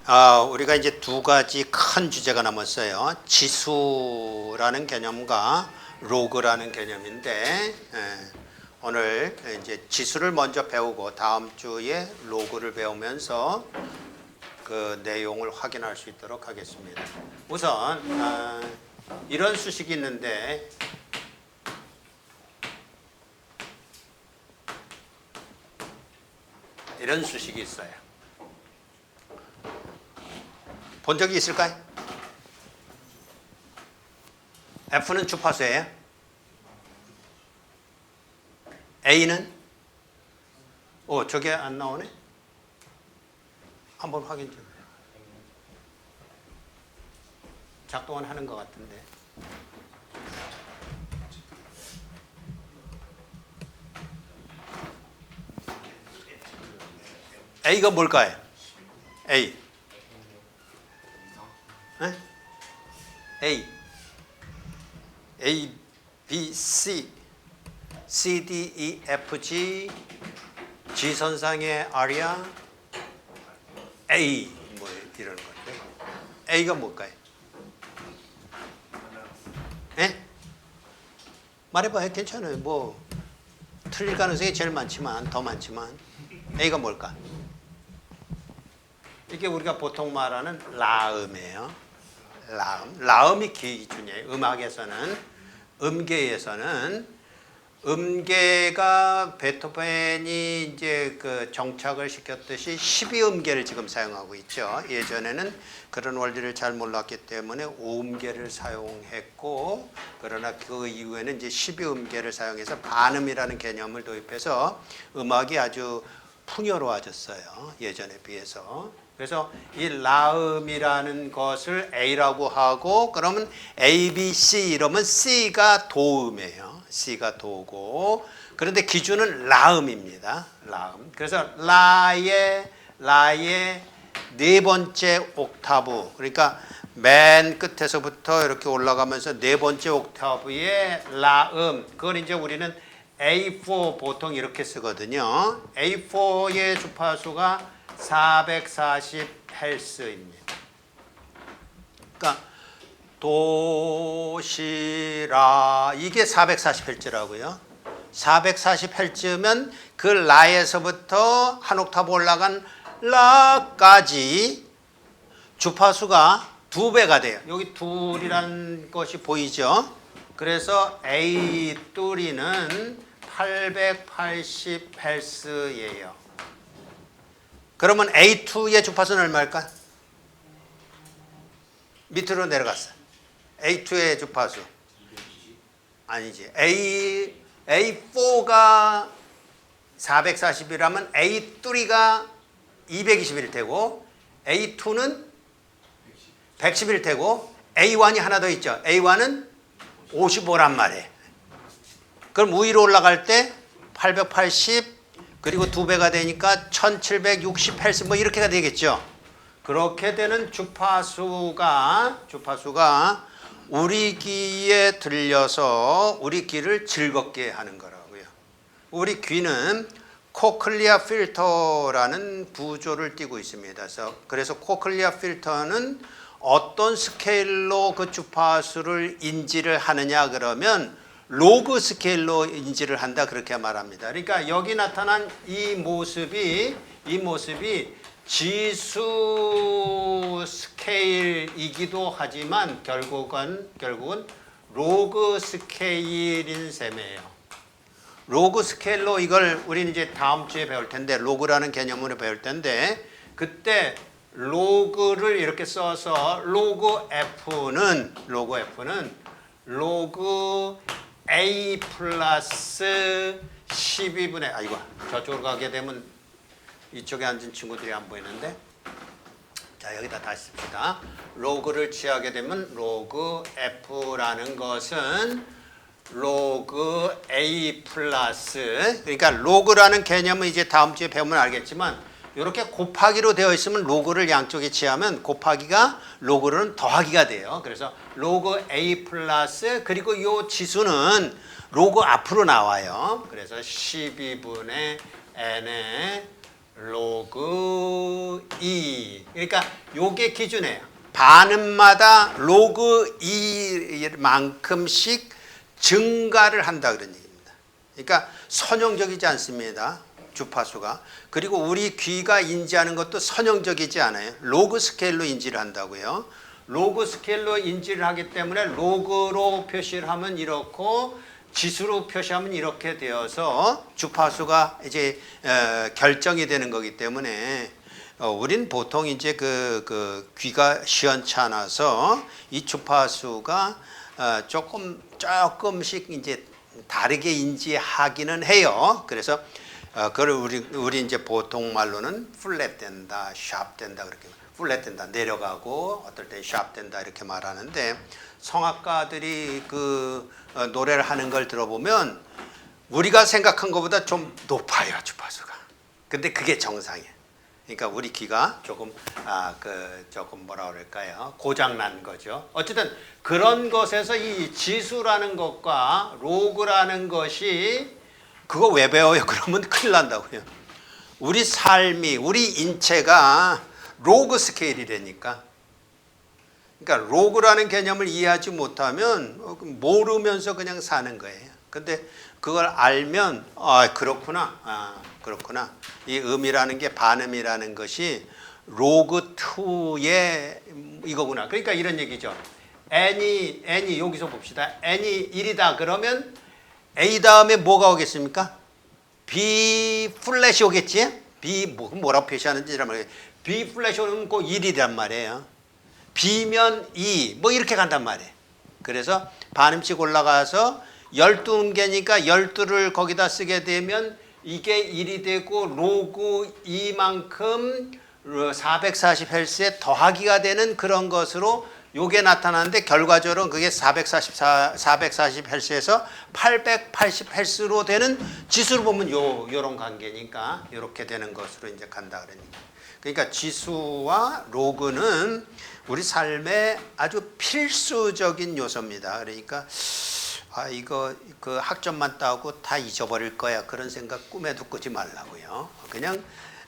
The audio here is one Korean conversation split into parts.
우리가 이제 두 가지 큰 주제가 남았어요. 지수라는 개념과 로그라는 개념인데, 오늘 이제 지수를 먼저 배우고 다음 주에 로그를 배우면서 그 내용을 확인할 수 있도록 하겠습니다. 우선 이런 수식이 있는데, 이런 수식이 있어요. 본 적이 있을까요? F는 주파수예요. A는? 저게 안 나오네? 한번 확인 좀 해요. 작동은 하는 것 같은데. A가 뭘까요? A. A, B, C, C, D, E, F, G, G선상의 R이야, A, 뭐 이런 건데, A가 뭘까요? 말해봐요. 괜찮아요. 뭐 틀릴 가능성이 제일 많지만, 더 많지만, A가 뭘까? 이게 우리가 보통 말하는 라음이에요. 라음이 기준이에요. 음악에서는, 음계에서는 음계가 베토벤이 이제 그 정착을 시켰듯이 12음계를 지금 사용하고 있죠. 예전에는 그런 원리를 잘 몰랐기 때문에 5음계를 사용했고, 그러나 그 이후에는 이제 12음계를 사용해서 반음이라는 개념을 도입해서 음악이 아주 풍요로워졌어요. 예전에 비해서. 그래서 이 라음이라는 것을 A라고 하고, 그러면 A, B, C 이러면 C가 도음이에요. C가 도고, 그런데 기준은 라음입니다. 라음. 그래서 라의 네 번째 옥타브, 그러니까 맨 끝에서부터 이렇게 올라가면서 네 번째 옥타브의 라음, 그걸 이제 우리는 A4 보통 이렇게 쓰거든요. A4의 주파수가 440Hz입니다. 그러니까 도시라 이게 440Hz라고요. 440Hz면 그 라에서부터 한 옥타브 올라간 라까지 주파수가 2배가 돼요. 여기 둘이라는 것이 보이죠? 그래서 A 뚜리는 880Hz예요. 그러면 A2의 주파수는 얼마일까? 밑으로 내려갔어. A2의 주파수. 아니지. A4가 440이라면 A3가 220일 테고, A2는 110일 테고, A1이 하나 더 있죠. A1은 55란 말이에요. 그럼 위로 올라갈 때 880, 그리고 2배가 되니까 1760Hz 뭐 이렇게가 되겠죠. 그렇게 되는 주파수가 우리 귀에 들려서 우리 귀를 즐겁게 하는 거라고요. 우리 귀는 코클리아 필터라는 구조를 띠고 있습니다. 그래서 코클리아 필터는 어떤 스케일로 그 주파수를 인지를 하느냐 그러면 로그 스케일로 인지를 한다, 그렇게 말합니다. 그러니까 여기 나타난 이 모습이 지수 스케일이기도 하지만 결국은 로그 스케일인 셈이에요. 로그 스케일로 이걸 우리는 이제 다음 주에 배울 텐데, 로그라는 개념으로 배울 텐데, 그때 로그를 이렇게 써서 로그 F는 로그 A 플러스 12분의, 저쪽으로 가게 되면 이쪽에 앉은 친구들이 안 보이는데, 자, 여기다 다시 씁시다. 로그를 취하게 되면 로그 F라는 것은 로그 A 플러스, 그러니까 로그라는 개념은 이제 다음 주에 배우면 알겠지만, 이렇게 곱하기로 되어 있으면 로그를 양쪽에 취하면 곱하기가 로그로는 더하기가 돼요. 그래서 로그 A 플러스, 그리고 이 지수는 로그 앞으로 나와요. 그래서 12분의 n의 로그 2. 그러니까 요게 기준이에요. 반음마다 로그 2만큼씩 증가를 한다 그런 얘기입니다. 그러니까 선형적이지 않습니다. 주파수가. 그리고 우리 귀가 인지하는 것도 선형적이지 않아요. 로그 스케일로 인지를 한다고요. 로그 스케일로 인지를 하기 때문에 로그로 표시를 하면 이렇고 지수로 표시하면 이렇게 되어서 주파수가 이제 결정이 되는 거기 때문에 우린 보통 이제 그 귀가 시원찮아서 이 주파수가 조금씩 이제 다르게 인지하기는 해요. 그래서 그걸 우리 이제 보통 말로는 플랫 된다, 샵 된다 그렇게 플랫 된다 내려가고 어떨 때 샵 된다 이렇게 말하는데 성악가들이 그 노래를 하는 걸 들어보면 우리가 생각한 것보다 좀 높아요 주파수가. 근데 그게 정상이에요. 그러니까 우리 귀가 조금 조금 뭐라 그럴까요? 고장난 거죠. 어쨌든 그런 것에서 이 지수라는 것과 로그라는 것이 그거 왜 배워요? 그러면 큰일 난다고요. 우리 삶이 우리 인체가 로그 스케일이라니까. 그러니까 로그라는 개념을 이해하지 못하면 모르면서 그냥 사는 거예요. 근데 그걸 알면 그렇구나. 그렇구나. 이 음이라는 게 반음이라는 것이 로그 2의 이거구나. 그러니까 이런 얘기죠. n이 여기서 봅시다. n이 1이다 그러면 a 다음에 뭐가 오겠습니까? b 플랫이 오겠지? b 뭐라고 표시하는지 말이에요. b 플랫이 오면 꼭 1이란 말이에요. b면 2 뭐 이렇게 간단 말이에요. 그래서 반음씩 올라가서 12음계니까 12를 거기다 쓰게 되면 이게 1이 되고 로그 2만큼 440Hz에 더하기가 되는 그런 것으로 요게 나타나는데 결과적으로 그게 440Hz에서 880Hz로 되는 지수로 보면 요런 관계니까 이렇게 되는 것으로 이제 간다 그러니까. 그러니까 지수와 로그는 우리 삶의 아주 필수적인 요소입니다. 그러니까 이거 그 학점만 따고 다 잊어버릴 거야 그런 생각 꿈에도 꾸지 말라고요. 그냥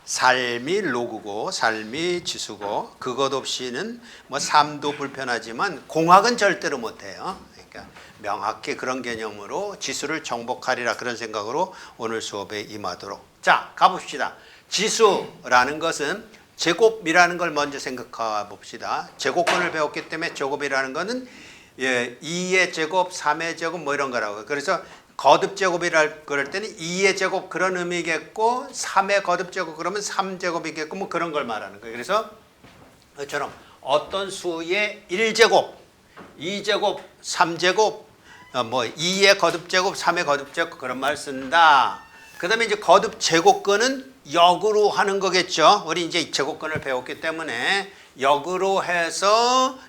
삶이 로그고 삶이 지수고 그것 없이는 뭐 삶도 불편하지만 공학은 절대로 못해요. 그러니까 명확히 그런 개념으로 지수를 정복하리라 그런 생각으로 오늘 수업에 임하도록. 자, 가봅시다. 지수라는 것은 제곱이라는 걸 먼저 생각해 봅시다. 제곱권을 배웠기 때문에 제곱이라는 것은 2의 제곱, 3의 제곱 뭐 이런 거라고. 그래서 거듭 제곱이랄 그럴 때는 2의 제곱 그런 의미겠고 3의 거듭 제곱 그러면 3제곱이겠고 뭐 그런 걸 말하는 거예요. 그래서 그처럼 어떤 수의 1제곱, 2제곱, 3제곱 뭐 2의 거듭 제곱, 3의 거듭 제곱 그런 말 쓴다. 그다음에 이제 거듭 제곱근은 역으로 하는 거겠죠. 우리 이제 제곱근을 배웠기 때문에 역으로 해서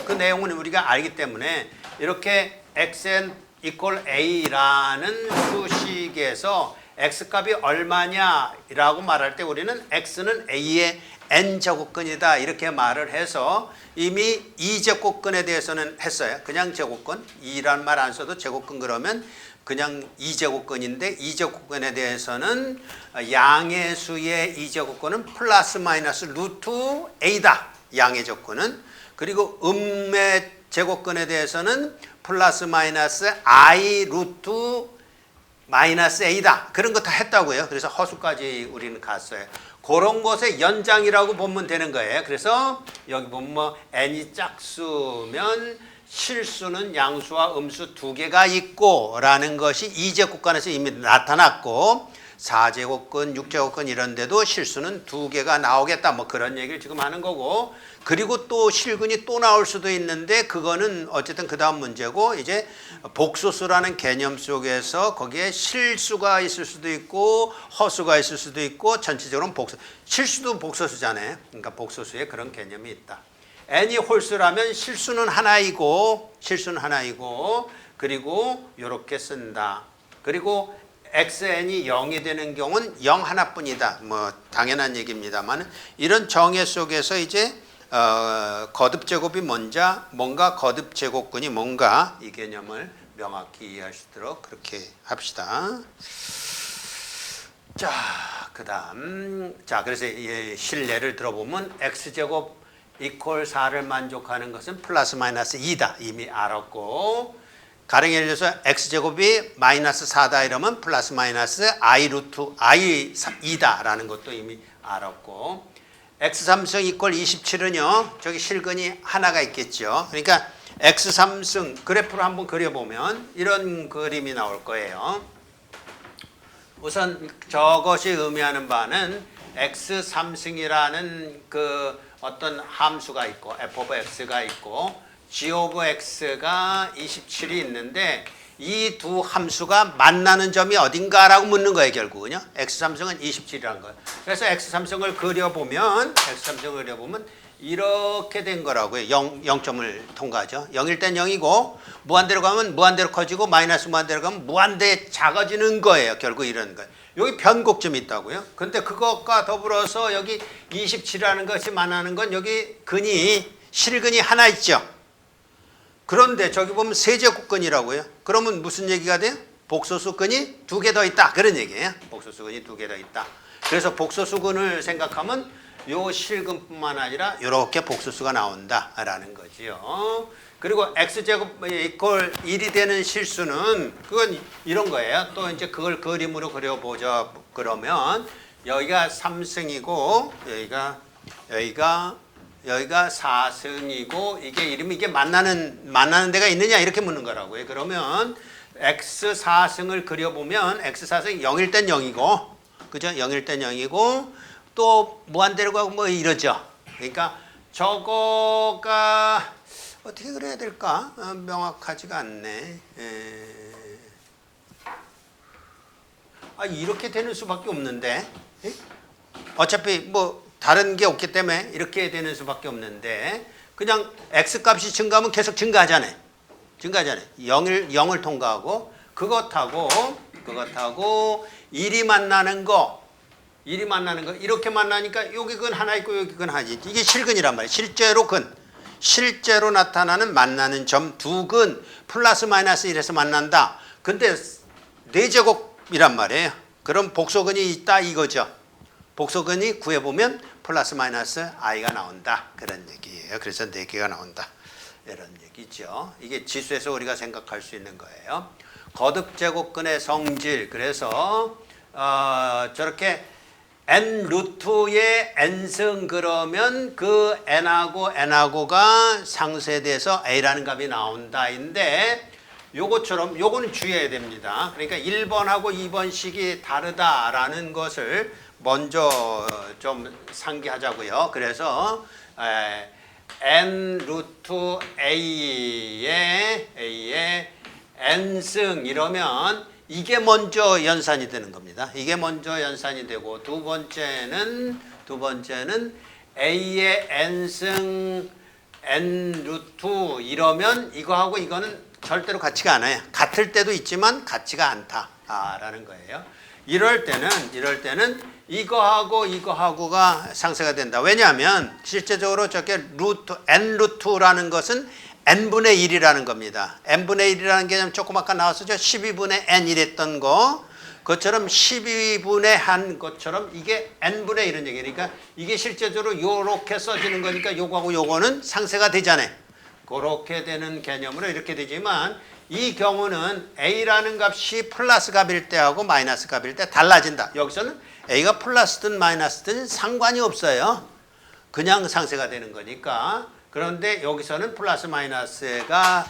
그 내용은 우리가 알기 때문에 이렇게 xn equal a라는 수식에서 x값이 얼마냐라고 말할 때 우리는 x는 a의 n제곱근이다 이렇게 말을 해서 이미 2제곱근에 대해서는 했어요. 그냥 제곱근 2란 말 안 써도 제곱근 그러면 그냥 2제곱근인데 2제곱근에 대해서는 양의 수의 2제곱근은 플러스 마이너스 루트 a다. 양의 조건은. 그리고 음의 제곱근에 대해서는 플러스 마이너스 i 루트 마이너스 a다. 그런 거 다 했다고요. 그래서 허수까지 우리는 갔어요. 그런 것의 연장이라고 보면 되는 거예요. 그래서 여기 보면 뭐 n이 짝수면 실수는 양수와 음수 두 개가 있고 라는 것이 2제곱근에서 이미 나타났고 4제곱근, 6제곱근 이런 데도 실수는 두 개가 나오겠다 뭐 그런 얘기를 지금 하는 거고 그리고 또 실근이 또 나올 수도 있는데 그거는 어쨌든 그 다음 문제고 이제 복소수라는 개념 속에서 거기에 실수가 있을 수도 있고 허수가 있을 수도 있고 전체적으로는 실수도 복소수잖아요. 그러니까 복소수에 그런 개념이 있다. n이 홀수라면 실수는 하나이고 그리고 이렇게 쓴다. 그리고 xn이 0이 되는 경우는 0 하나뿐이다. 뭐 당연한 얘기입니다만 이런 정의 속에서 이제 거듭 제곱이 뭔가 거듭 제곱근이 뭔가 이 개념을 명확히 이해할 수 있도록 그렇게 합시다. 자, 그다음 그래서 실례를 들어보면 x제곱 이퀄 4를 만족하는 것은 플러스 마이너스 2다 이미 알았고, 가령 예를 들어서 x제곱이 마이너스 4다 이러면 플러스 마이너스 i 루트 i 2다라는 것도 이미 알았고, x3승 이퀄 27은요 저기 실근이 하나가 있겠죠. 그러니까 x3승 그래프로 한번 그려보면 이런 그림이 나올 거예요. 우선 저것이 의미하는 바는 x3승이라는 그 어떤 함수가 있고 f of x가 있고 g of x가 27이 있는데 이 두 함수가 만나는 점이 어딘가라고 묻는 거예요. 결국은요. x3승은 27이라는 거예요. 그래서 x3승을 그려보면 이렇게 된 거라고요. 0점을 통과하죠. 0일 땐 0이고 무한대로 가면 무한대로 커지고 마이너스 무한대로 가면 무한대 작아지는 거예요. 결국 이런 거예요. 여기 변곡점이 있다고요. 근데 그것과 더불어서 여기 27이라는 것이 만나는 건 여기 실근이 하나 있죠. 그런데 저기 보면 세제곱근이라고요. 그러면 무슨 얘기가 돼요? 복소수근이 2개 더 있다. 그런 얘기예요. 복소수근이 2개 더 있다. 그래서 복소수근을 생각하면 요 실근뿐만 아니라 이렇게 복소수가 나온다라는 거지요. 그리고 x제곱 이퀄 1이 되는 실수는 그건 이런 거예요. 또 이제 그걸 그림으로 그려보자. 그러면 여기가 3승이고 여기가 4승이고 이게 1이면 이게 만나는 데가 있느냐 이렇게 묻는 거라고요. 그러면 x4승을 그려보면 x4승이 0일 땐 0이고 그죠? 0일 땐 0이고 또 무한대로 가고 뭐 이러죠. 그러니까 저거가 어떻게 그려야 될까? 명확하지가 않네. 이렇게 되는 수밖에 없는데. 어차피 뭐 다른 게 없기 때문에 이렇게 되는 수밖에 없는데 그냥 x값이 증가하면 계속 증가하잖아요. 0을 통과하고 그것하고 1이 만나는 거 이렇게 만나니까 여기 근 하나 있고 여기 근 하나 있지. 이게 실근이란 말이에요. 실제로 나타나는 만나는 점 두 근 플러스 마이너스 1에서 만난다. 근데 4제곱이란 말이에요. 그럼 복소근이 있다 이거죠. 복소근이 구해보면 플러스 마이너스 i가 나온다. 그런 얘기예요. 그래서 4개가 나온다. 이런 얘기죠. 이게 지수에서 우리가 생각할 수 있는 거예요. 거듭제곱근의 성질. 그래서 저렇게 n 루트의 n승 그러면 그 n하고가 상쇄돼서 a라는 값이 나온다인데 요거는 주의해야 됩니다. 그러니까 1번하고 2번식이 다르다라는 것을 먼저 좀 상기하자고요. 그래서 n 루트 a의 n승 이러면 이게 먼저 연산이 되는 겁니다. 이게 먼저 연산이 되고 두 번째는 a의 n승 n 루트 이러면 이거하고 이거는 절대로 같지가 않아요. 같을 때도 있지만 같지가 않다라는 거예요. 이럴 때는 이거하고가 상쇄가 된다. 왜냐하면 실제적으로 저게 n 루트라는 것은 n분의 1이라는 겁니다. n분의 1이라는 개념 조금 아까 나왔었죠. 12분의 n 이랬던 거. 그것처럼 12분의 한 것처럼 이게 n분의 1은 얘기니까 이게 실제적으로 요렇게 써지는 거니까 요거하고 요거는 상쇄가 되잖아요. 그렇게 되는 개념으로 이렇게 되지만 이 경우는 a라는 값이 플러스 값일 때하고 마이너스 값일 때 달라진다. 여기서는 a가 플러스든 마이너스든 상관이 없어요. 그냥 상쇄가 되는 거니까. 그런데 여기서는 플러스 마이너스가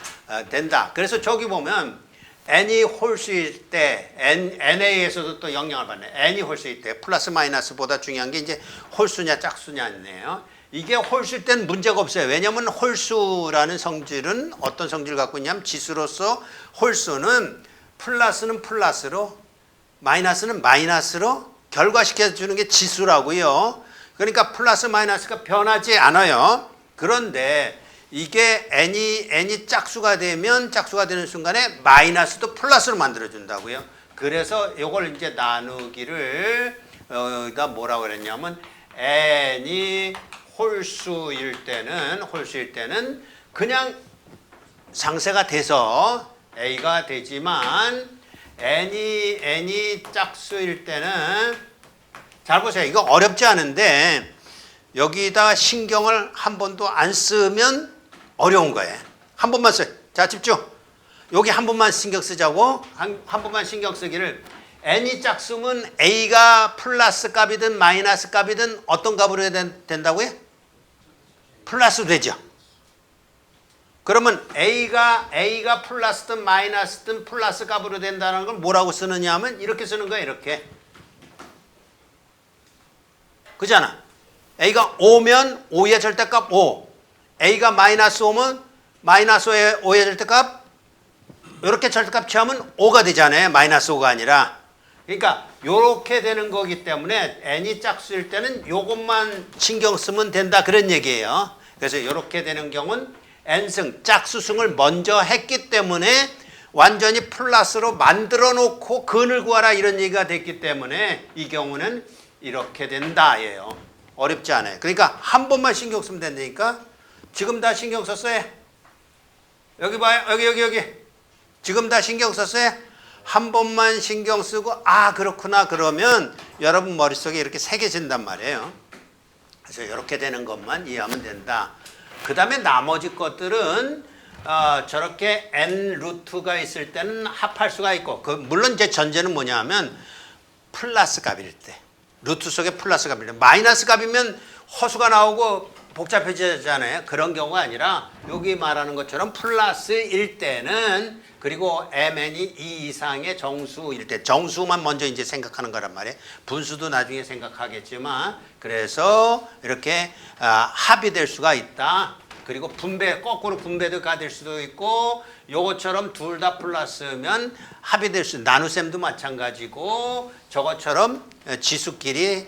된다. 그래서 저기 보면 n이 홀수일 때 na에서도 또 영향을 받네. n이 홀수일 때 플러스 마이너스보다 중요한 게 이제 홀수냐 짝수냐네요. 이게 홀수일 때는 문제가 없어요. 왜냐하면 홀수라는 성질은 어떤 성질을 갖고 있냐면 지수로서 홀수는 플러스는 플러스로 마이너스는 마이너스로 결과시켜주는 게 지수라고요. 그러니까 플러스 마이너스가 변하지 않아요. 그런데 이게 n이 짝수가 되면 짝수가 되는 순간에 마이너스도 플러스로 만들어준다고요. 그래서 이걸 이제 나누기를 여기다 뭐라고 그랬냐면 n이 홀수일 때는 그냥 상쇄가 돼서 a가 되지만 n이 짝수일 때는 잘 보세요. 이거 어렵지 않은데 여기다 신경을 한 번도 안 쓰면 어려운 거예요. 한 번만 써요. 자, 집중. 여기 한 번만 신경 쓰자고. 한 번만 신경 쓰기를. n이 짝수면 a가 플러스 값이든 마이너스 값이든 어떤 값으로 해야 된다고요? 플러스 되죠. 그러면 a가 플러스든 마이너스든 플러스 값으로 된다는 걸 뭐라고 쓰느냐 하면 이렇게 쓰는 거예요. 이렇게. 그잖아. a가 5면 5의 절대값 5. a가 마이너스 5면 마이너스 5의 절대값 이렇게 절대값 취하면 5가 되잖아요. 마이너스 5가 아니라. 그러니까 이렇게 되는 거기 때문에 n이 짝수일 때는 이것만 신경 쓰면 된다 그런 얘기예요. 그래서 이렇게 되는 경우는 n승, 짝수승을 먼저 했기 때문에 완전히 플러스로 만들어 놓고 근을 구하라 이런 얘기가 됐기 때문에 이 경우는 이렇게 된다예요. 어렵지 않아요. 그러니까 한 번만 신경 쓰면 된다니까. 지금 다 신경 썼어요? 여기 봐요. 여기. 지금 다 신경 썼어요? 한 번만 신경 쓰고 아 그렇구나 그러면 여러분 머릿속에 이렇게 새겨진단 말이에요. 그래서 이렇게 되는 것만 이해하면 된다. 그 다음에 나머지 것들은 저렇게 n 루트가 있을 때는 합할 수가 있고 물론 제 전제는 뭐냐 하면 플러스 값일 때 루트 속에 플러스 값일 때 마이너스 값이면 허수가 나오고 복잡해지잖아요. 그런 경우가 아니라 여기 말하는 것처럼 플러스일 때는 그리고 mn이 2 이상의 정수일 때 정수만 먼저 이제 생각하는 거란 말이에요. 분수도 나중에 생각하겠지만 그래서 이렇게 합이 될 수가 있다. 그리고 거꾸로 분배가 될 수도 있고 요것처럼 둘 다 플러스면 합이 될 수 나눗셈도 마찬가지고 저것처럼 지수끼리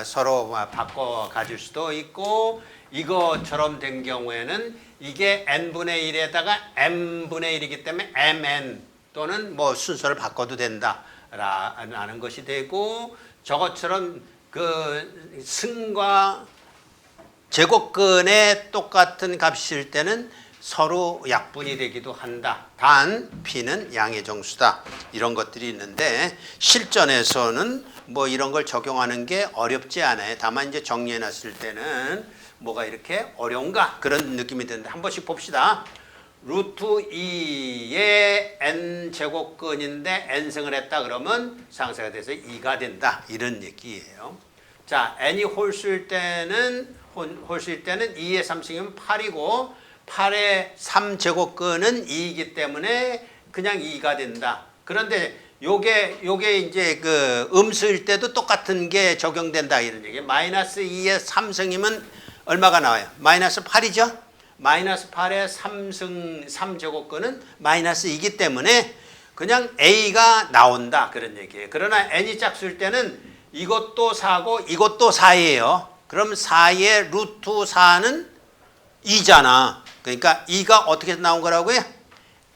서로 바꿔 가질 수도 있고 이것처럼 된 경우에는 이게 n분의 1에다가 m분의 1이기 때문에 mn 또는 뭐 순서를 바꿔도 된다라는 것이 되고 저것처럼 그 승과 제곱근의 똑같은 값일 때는 서로 약분이 되기도 한다. 단 p는 양의 정수다. 이런 것들이 있는데 실전에서는 뭐 이런 걸 적용하는 게 어렵지 않아요. 다만 이제 정리해 놨을 때는 뭐가 이렇게 어려운가 그런 느낌이 드는데 한 번씩 봅시다. 루트 2의 n 제곱근인데 n승을 했다 그러면 상세가 돼서 2가 된다 이런 얘기예요. 자, n이 홀수일 때는 2의 3승이면 8이고 8의 3제곱근은 2이기 때문에 그냥 2가 된다. 그런데 요게 이제 그 음수일 때도 똑같은 게 적용된다 이런 얘기예요. 마이너스 2의 3승이면 얼마가 나와요? 마이너스 8이죠? 마이너스 8의 3제곱근은 마이너스 2이기 때문에 그냥 a가 나온다 그런 얘기예요. 그러나 n이 짝수일 때는 이것도 4고 이것도 4예요. 그럼 4의 루트 4는 2잖아. 그러니까 2가 어떻게 나온 거라고요?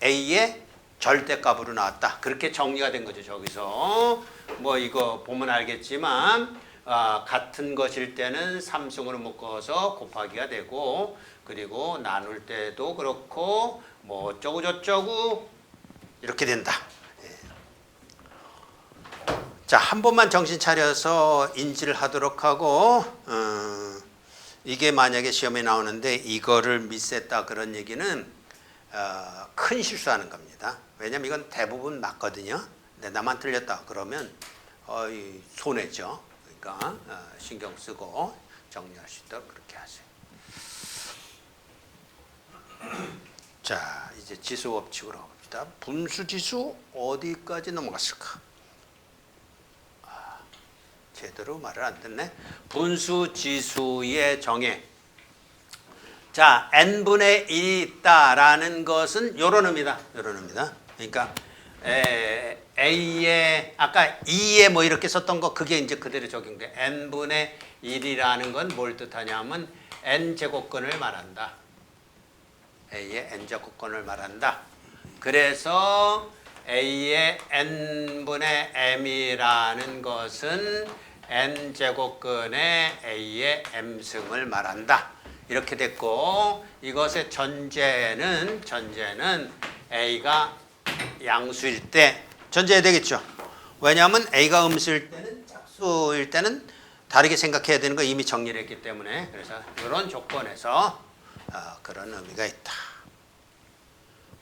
a의 절대값으로 나왔다. 그렇게 정리가 된 거죠. 저기서 뭐 이거 보면 알겠지만 같은 것일 때는 3승으로 묶어서 곱하기가 되고 그리고 나눌 때도 그렇고 뭐 어쩌고 저쩌고 이렇게 된다. 자, 한 번만 정신 차려서 인지를 하도록 하고 이게 만약에 시험에 나오는데 이거를 미스했다 그런 얘기는 큰 실수하는 겁니다. 왜냐면 이건 대부분 맞거든요. 근데 나만 틀렸다 그러면 손해죠. 그러니까 신경 쓰고 정리할 수 있도록 그렇게 하세요. 자, 이제 지수 법칙으로 가봅시다. 분수지수 어디까지 넘어갔을까? 제대로 말을 안 듣네. 분수지수의 정의. 자, n분의 1이 있다라는 것은 요런 의미다. 요런 의미다. 그러니까 a의 아까 2에 뭐 이렇게 썼던 거 그게 이제 그대로 적용돼. n분의 1이라는 건 뭘 뜻하냐면 n제곱근을 말한다. a의 n제곱근을 말한다. 그래서 a의 n분의 m이라는 것은 n제곱근의 a의 m승을 말한다. 이렇게 됐고 이것의 전제는 a가 양수일 때 전제해야 되겠죠. 왜냐하면 A가 음수일 때는 짝수일 때는 다르게 생각해야 되는 거 이미 정리를 했기 때문에 그래서 이런 조건에서 그런 의미가 있다.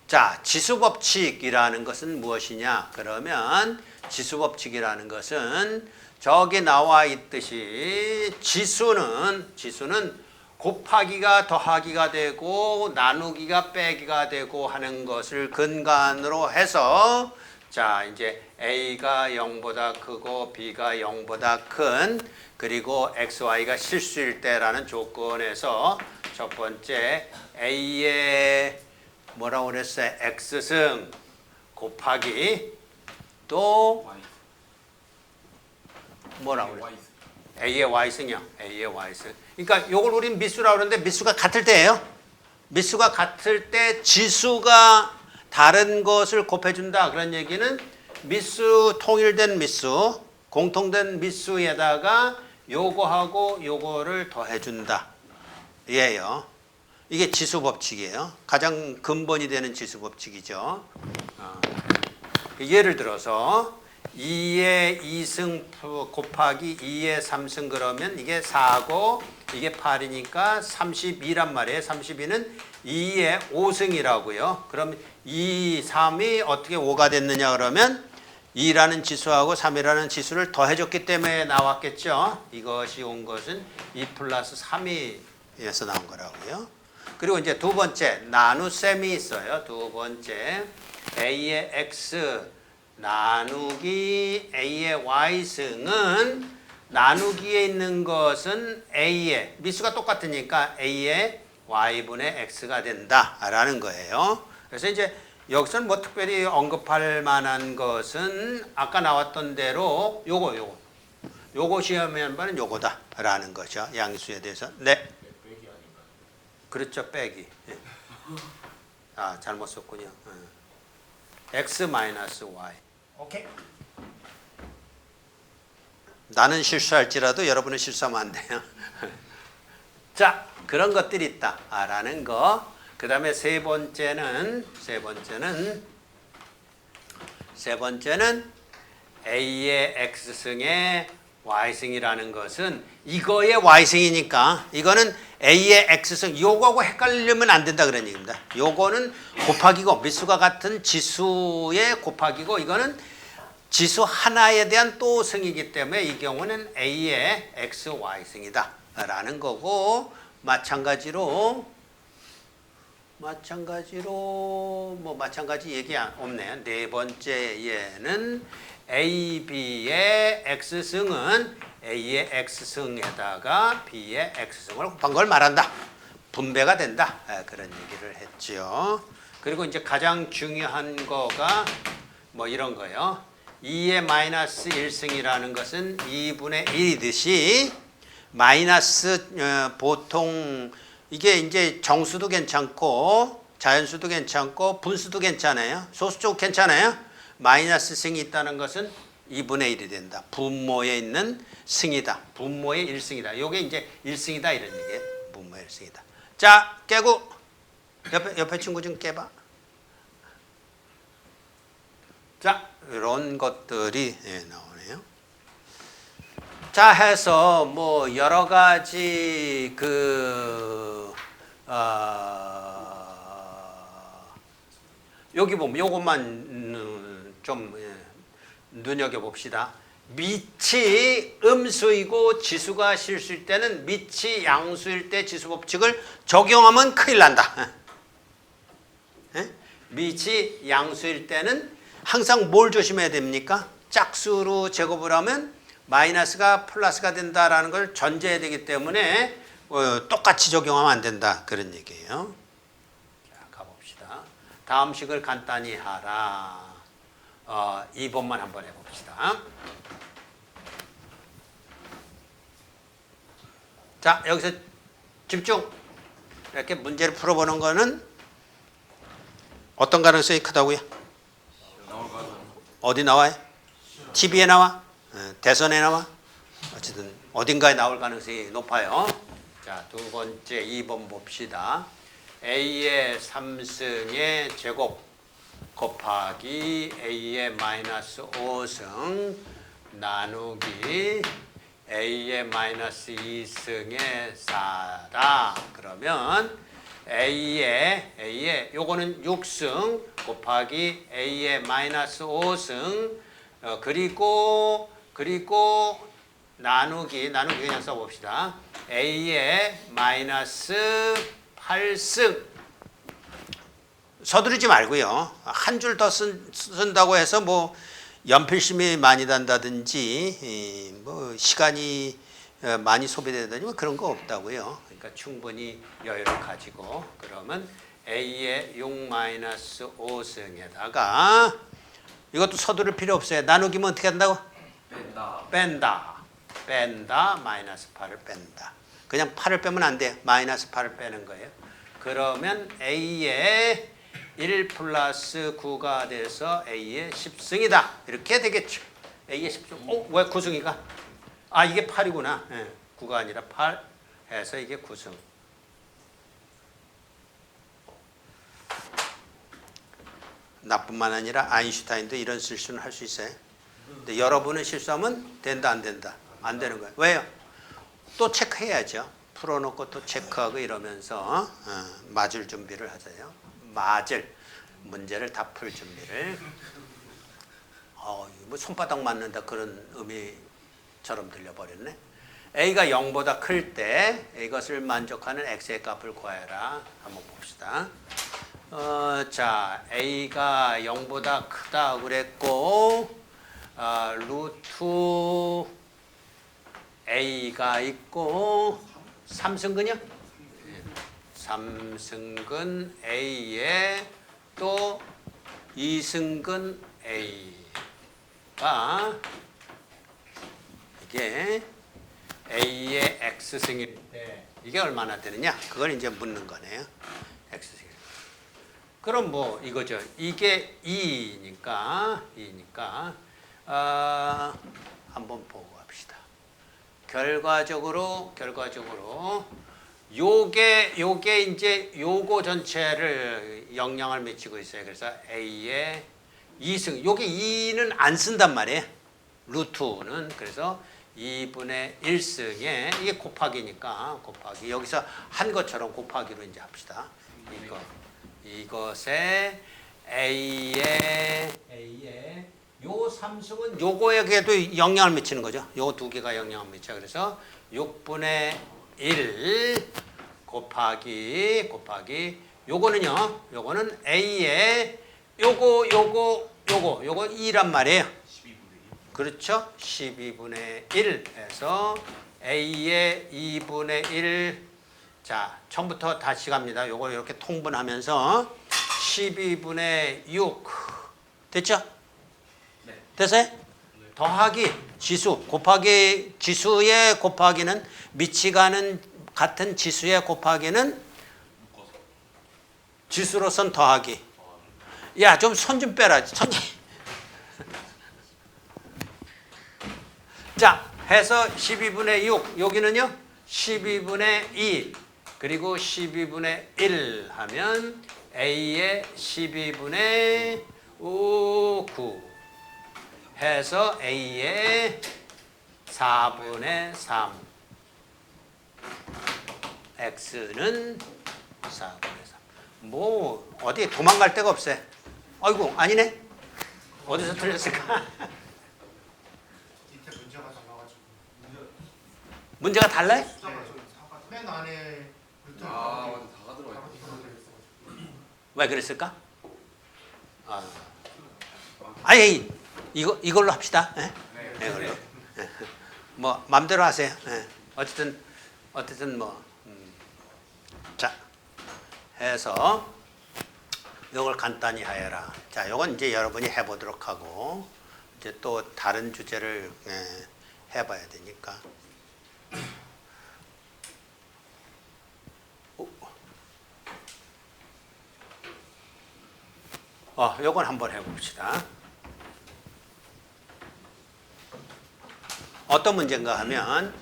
자, 지수법칙이라는 것은 무엇이냐? 그러면 지수법칙이라는 것은 저기 나와 있듯이 지수는 곱하기가 더하기가 되고 나누기가 빼기가 되고 하는 것을 근간으로 해서 자, 이제 A가 0보다 크고 B가 0보다 큰 그리고 XY가 실수일 때라는 조건에서 첫 번째 A의 뭐라고 그랬어요? X승 곱하기 또 뭐라고 그래? A의 Y승이요. A의 Y승. 그러니까 요걸 우린 미수라고 그러는데 미수가 같을 때예요. 미수가 같을 때 지수가 다른 것을 곱해준다. 그런 얘기는 미수 통일된 미수, 공통된 미수에다가 요거하고 요거를 더해준다. 예요. 이게 지수법칙이에요. 가장 근본이 되는 지수법칙이죠. 예를 들어서 2의 2승 곱하기 2의 3승 그러면 이게 4고 이게 8이니까 32란 말이에요. 32는 2의 5승이라고요. 그럼 2, 3이 어떻게 5가 됐느냐 그러면 2라는 지수하고 3이라는 지수를 더해줬기 때문에 나왔겠죠. 이것이 온 것은 2 플러스 3이에서 나온 거라고요. 그리고 이제 두 번째 나눗셈이 있어요. 두 번째 A의 X 나누기 A의 Y승은 나누기에 있는 것은 A의 미수가 똑같으니까 A의 Y분의 X가 된다라는 거예요. 그래서 이제 여기서는 뭐 특별히 언급할 만한 것은 아까 나왔던 대로 요거 시험에 한 번은 요거다라는 거죠. 양수에 대해서. 네. 그렇죠. 빼기. 잘못 썼군요. X 마이너스 Y. 오케이. 나는 실수할지라도 여러분은 실수하면 안 돼요. 자, 그런 것들이 있다라는 거. 그 다음에 세 번째는 A의 X승의 Y승이라는 것은 이거의 Y승이니까 이거는 A의 X승 요거하고 헷갈리면 안 된다 그런 얘기입니다. 요거는 곱하기고 미수가 같은 지수의 곱하기고 이거는 지수 하나에 대한 또 승이기 때문에 이 경우는 A의 XY승이다 라는 거고 마찬가지로 마찬가지 얘기 없네요. 네 번째 얘는 A, B의 X승은 A의 X승에다가 B의 X승을 곱한 걸 말한다. 분배가 된다. 그런 얘기를 했죠. 그리고 이제 가장 중요한 거가 뭐 이런 거예요. 2의 마이너스 1승이라는 것은 2분의 1이듯이 마이너스 보통 이게 이제 정수도 괜찮고 자연수도 괜찮고 분수도 괜찮아요. 소수 쪽 괜찮아요. 마이너스 승이 있다는 것은 2분의 1이 된다. 분모에 있는 승이다. 분모의 1승이다. 요게 이제 1승이다 이런 얘기예요. 분모의 1승이다. 자, 깨고 옆에 친구 좀 깨봐. 자, 이런 것들이 나오네요. 자, 해서 뭐 여러 가지 여기 보면 요것만 좀 눈여겨봅시다. 밑이 음수이고 지수가 실수일 때는 밑이 양수일 때 지수법칙을 적용하면 큰일 난다. 밑이 양수일 때는 항상 뭘 조심해야 됩니까? 짝수로 제곱을 하면 마이너스가 플러스가 된다라는 걸 전제해야 되기 때문에 똑같이 적용하면 안 된다. 그런 얘기예요. 자, 가봅시다. 다음 식을 간단히 하라. 2번만 한번 해봅시다. 자, 여기서 집중. 이렇게 문제를 풀어보는 거는 어떤 가능성이 크다고요? 어디 나와요? TV에 나와? 대선에 나와? 어쨌든 어딘가에 나올 가능성이 높아요. 자, 두 번째 2번 봅시다. A의 3승의 제곱 곱하기 A의 마이너스 5승 나누기 A의 마이너스 2승의 4다. 그러면 A의 요거는 6승 곱하기 A의 마이너스 5승 그리고 나누기 그냥 써봅시다. A의 마이너스 8승 서두르지 말고요. 한 줄 더 쓴다고 해서 뭐 연필심이 많이 단다든지 뭐 시간이 많이 소비되다든지 뭐 그런 거 없다고요. 그러니까 충분히 여유를 가지고 그러면 A의 6-5승에다가 이것도 서두를 필요 없어요. 나누기면 어떻게 한다고? 뺀다. 마이너스 8을 뺀다. 그냥 8을 빼면 안 돼요. 마이너스 8을 빼는 거예요. 그러면 A의 1 플러스 9가 돼서 A의 10승이다. 이렇게 되겠죠. A의 10승. 왜 9승이가? 이게 8이구나. 9가 아니라 8 해서 이게 9승. 나뿐만 아니라 아인슈타인도 이런 실수는 할 수 있어요. 근데 여러분은 실수하면 된다, 안 된다? 안 되는 거예요. 왜요? 또 체크해야죠. 풀어놓고 또 체크하고 이러면서 맞을 준비를 하세요. 문제를 다 풀 준비를. 뭐 손바닥 맞는다 그런 의미처럼 들려버렸네. A가 0보다 클 때 이것을 만족하는 X의 값을 구해라. 한번 봅시다. 자, A가 0보다 크다 그랬고 루트 A가 있고 3승근이요? 3승근 A에 또 2승근 A가 이게 A의 X승일 때 이게 얼마나 되느냐? 그걸 이제 묻는 거네요. X승일. 그럼 뭐 이거죠. 이게 2니까 한번 보고 갑시다. 결과적으로 요게 이제 요거 전체를 영향을 미치고 있어요. 그래서 A의 2승, 요게 2는 안 쓴단 말이에요. 루트는. 그래서 2분의 1승에 이게 곱하기니까 곱하기 여기서 한 것처럼 곱하기로 이제 합시다. 이것에 A의 요 3승은 요거에게도 영향을 미치는 거죠. 요 두 개가 영향을 미쳐. 그래서 6분의 1 곱하기 요거는 A의 요거 2란 말이에요. 12분의 1. 그렇죠? 12분의 1 해서 A의 2분의 1. 자, 처음부터 다시 갑니다. 요거 이렇게 통분하면서 12분의 6 됐죠? 네. 됐어요? 네. 더하기 지수 곱하기 지수의 곱하기는 미치가는 같은 지수의 곱하기는 지수로선 더하기. 야, 좀 손 좀 빼라. 자, 해서 12분의 6 여기는요 12분의 2 그리고 12분의 1 하면 A의 12분의 9 해서 A의 4분의 3 X는 4분의 3 뭐 어디 도망갈 데가 없어요. 아이고 아니네. 어디서 틀렸을까? 밑에 문제가 달라가지고. 문제가 달라요? 맨 안에 맞아, 다가 들어가 있어. 왜 그랬을까? 아니 이걸로 합시다. 예? 네. 이걸로. 예. 뭐 마음대로 하세요. 예. 어쨌든 뭐 자 해서 이걸 간단히 하여라. 자, 이건 이제 여러분이 해보도록 하고 이제 또 다른 주제를 해봐야 되니까. 요건 한번 해봅시다. 어떤 문제인가 하면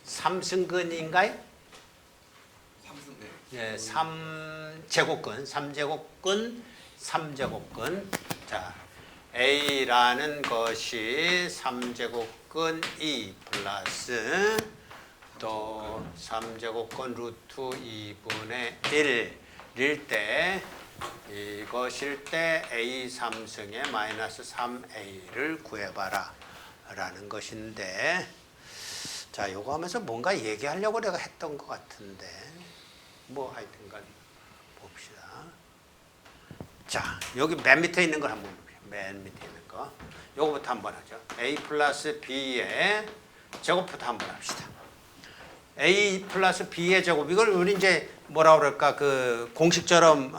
3승근인가요? 3승 네. 3제곱근, 3제곱근. 자, A라는 것이 3제곱근 2 플러스 또 3제곱근 루트 2분의 1일 때 이것일 때 A 3승의 마이너스 3A를 구해봐라 라는 것인데, 자, 요거 하면서 뭔가 얘기하려고 내가 했던 것 같은데 뭐 하여튼간 봅시다. 자, 여기 맨 밑에 있는 걸 한번 볼게요. 맨 밑에 있는 거 요거부터 한번 하죠. A 플러스 B의 제곱부터 한번 합시다. A 플러스 B의 제곱, 이걸 우리 이제 뭐라 그럴까, 그 공식처럼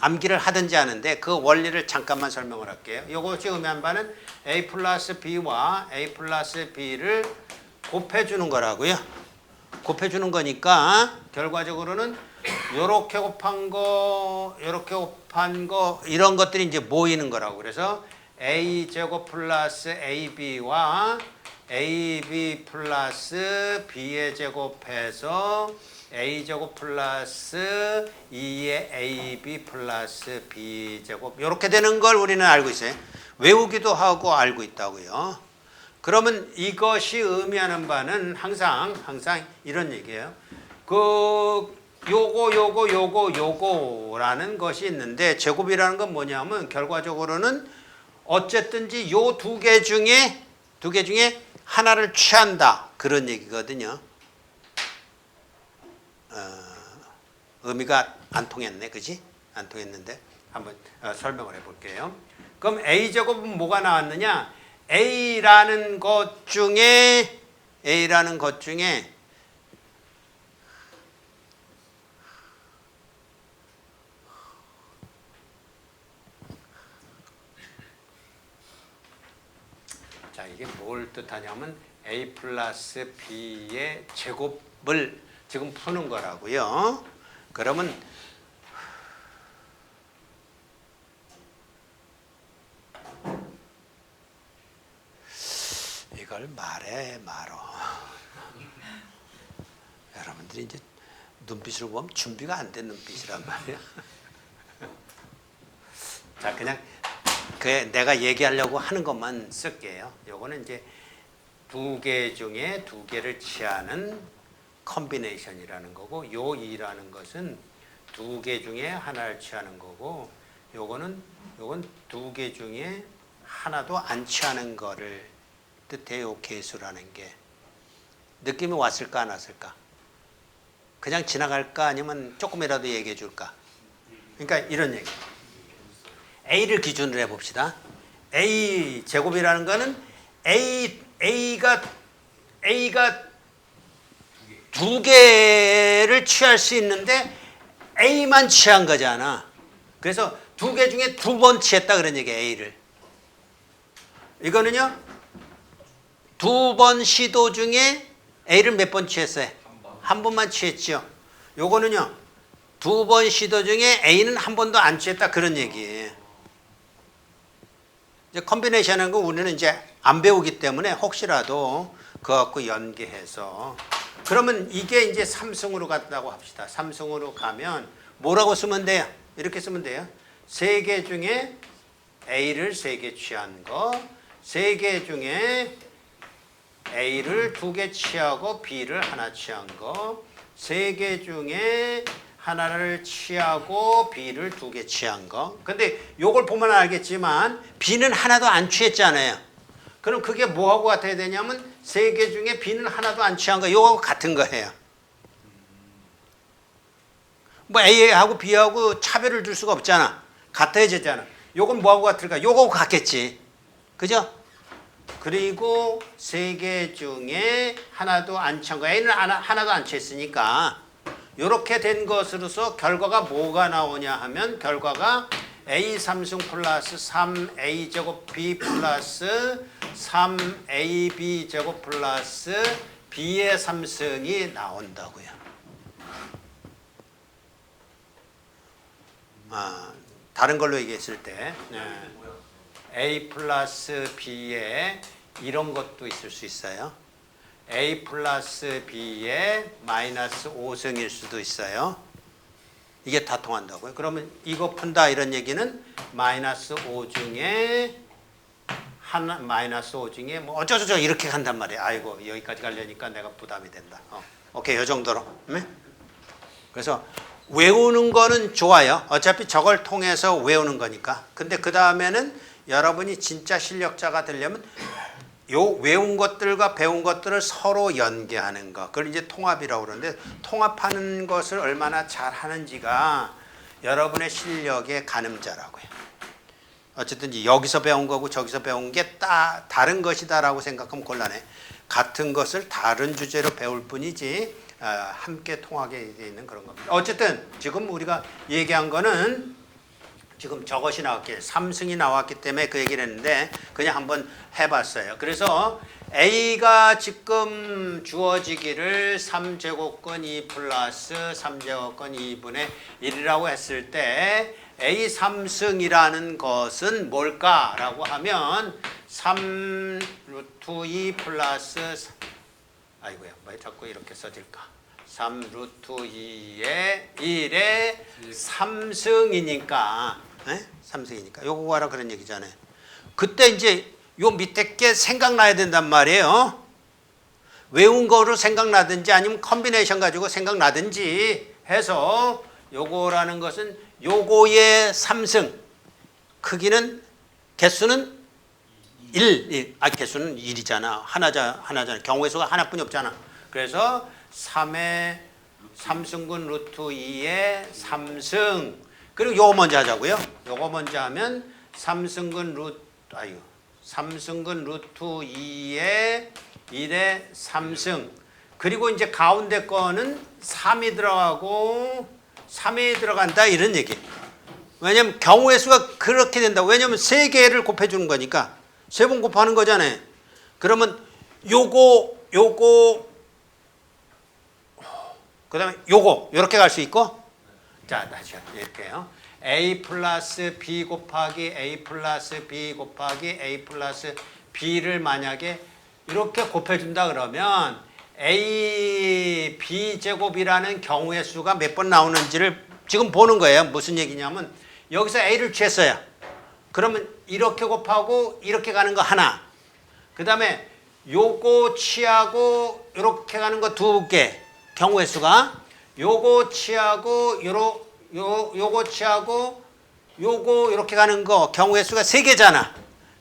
암기를 하든지 하는데 그 원리를 잠깐만 설명을 할게요. 요것이 의미한 바는 A 플러스 B와 A 플러스 B를 곱해주는 거라고요. 곱해주는 거니까 결과적으로는 요렇게 곱한 거, 요렇게 곱한 거, 이런 것들이 이제 모이는 거라고. 그래서 A 제곱 플러스 AB와 AB 플러스 B의 제곱해서 A 제곱 플러스 2의 AB 플러스 B 제곱, 이렇게 되는 걸 우리는 알고 있어요. 외우기도 하고 알고 있다고요. 그러면 이것이 의미하는 바는 항상 이런 얘기예요. 요거라는 것이 있는데, 제곱이라는 건 뭐냐면 결과적으로는 어쨌든지 요 두 개 중에 하나를 취한다, 그런 얘기거든요. 의미가 안 통했네, 그지? 안 통했는데 한번 설명을 해볼게요. 그럼 A 제곱은 뭐가 나왔느냐? A라는 것 중에 자, 이게 뭘 뜻하냐면 A 플러스 B의 제곱을 지금 푸는 거라고요. 그러면 이걸 말해 말어. 여러분들이 이제 눈빛을 보면 준비가 안 된 눈빛이란 말이야. 자, 그냥 내가 얘기하려고 하는 것만 쓸게요. 요거는 이제 두 개 중에 두 개를 취하는 컨비네이션이라는 거고, 요 2라는 것은 두 개 중에 하나를 취하는 거고, 요건 두 개 중에 하나도 안 취하는 거를 뜻해요. 개수라는 게. 느낌이 왔을까 안 왔을까? 그냥 지나갈까 아니면 조금이라도 얘기해 줄까? 그러니까 이런 얘기. A를 기준으로 해봅시다. A 제곱이라는 거는 A가 두 개를 취할 수 있는데 A만 취한 거잖아. 그래서 두 개 중에 두 번 취했다 그런 얘기야, A를. 이거는요, 두 번 시도 중에 A를 몇 번 취했어요? 한 번만 취했죠. 요거는요, 두 번 시도 중에 A는 한 번도 안 취했다 그런 얘기예요. 이제 컨비네이션 하는 거 우리는 이제 안 배우기 때문에 혹시라도 그거 갖고 연계해서, 그러면 이게 이제 3승으로 갔다고 합시다. 3승으로 가면 뭐라고 쓰면 돼요? 이렇게 쓰면 돼요. 세 개 중에 A를 세 개 취한 거, 세 개 중에 A를 두 개 취하고 B를 하나 취한 거, 세 개 중에 하나를 취하고 B를 두 개 취한 거. 근데 요걸 보면 알겠지만 B는 하나도 안 취했잖아요. 그럼 그게 뭐하고 같아야 되냐면 세 개 중에 B는 하나도 안 취한 거, 요거하고 같은 거예요. 뭐 A하고 B하고 차별을 줄 수가 없잖아. 같아야 되잖아. 요건 뭐하고 같을까? 요거하고 같겠지. 그죠? 그리고 세 개 중에 하나도 안 취한 거, A는 하나도 안 취했으니까 이렇게 된 것으로서 결과가 뭐가 나오냐 하면, 결과가 A 3승 플러스 3A 제곱 B 플러스 3AB 제곱 플러스 B의 3승이 나온다고요. 다른 걸로 얘기했을 때 A 플러스 B에 이런 것도 있을 수 있어요. A 플러스 B의 마이너스 5승일 수도 있어요. 이게 다 통한다고요. 그러면 이거 푼다 이런 얘기는 마이너스 5 중에 하나 마이너스 5 중에 뭐 어쩌저쩌 이렇게 간단 말이에요. 아이고 여기까지 가려니까 내가 부담이 된다. 오케이 이 정도로. 네? 그래서 외우는 거는 좋아요. 어차피 저걸 통해서 외우는 거니까. 근데 그 다음에는 여러분이 진짜 실력자가 되려면 요 외운 것들과 배운 것들을 서로 연계하는 거. 그걸 이제 통합이라고 그러는데 통합하는 것을 얼마나 잘 하는지가 여러분의 실력의 가늠자라고요. 어쨌든 여기서 배운 거고 저기서 배운 게 다른 것이다라고 생각하면 곤란해. 같은 것을 다른 주제로 배울 뿐이지 함께 통하게 되어 있는 그런 겁니다. 어쨌든 지금 우리가 얘기한 거는 지금 저것이 나왔기 3승이 나왔기 때문에 그 얘기를 했는데 그냥 한번 해봤어요. 그래서 A가 지금 주어지기를 3제곱권 2 플러스 3제곱권 2분의 1이라고 했을 때 A 3승이라는 것은 뭘까라고 하면 3 루트 2 플러스 아이고야 왜 자꾸 이렇게 써질까 3 루트 2의 1의 3승이니까 3승이니까 요거 하라 그런 얘기잖아요. 그때 이제 요 밑에 게 생각나야 된단 말이에요. 외운 거로 생각나든지 아니면 컨비네이션 가지고 생각나든지 해서 요거라는 것은 요거의 3승 크기는 개수는 1, 개수는 1이잖아. 하나잖아. 경우의 수가 하나뿐이 없잖아. 그래서 3의 3승분 루트 2의 3승. 그리고 요거 먼저 하자고요. 요거 먼저 하면 3승근 루트 2의 1의 3승. 그리고 이제 가운데 거는 3이 들어가고 3이 들어간다 이런 얘기. 왜냐면 경우의 수가 그렇게 된다. 왜냐면 3개를 곱해 주는 거니까. 3번 곱하는 거잖아요. 그러면 요거 그다음에 요거 이렇게 갈 수 있고 자 다시 이렇게요. A 플러스 B 곱하기 A 플러스 B 곱하기 A 플러스 B를 만약에 이렇게 곱해준다 그러면 A, B 제곱이라는 경우의 수가 몇 번 나오는지를 지금 보는 거예요. 무슨 얘기냐면 여기서 A를 취했어요. 그러면 이렇게 곱하고 이렇게 가는 거 하나. 그 다음에 요거 취하고 이렇게 가는 거 2개. 경우의 수가 요거 취하고 요거 취하고 요거 이렇게 가는 거 경우의 수가 3개잖아.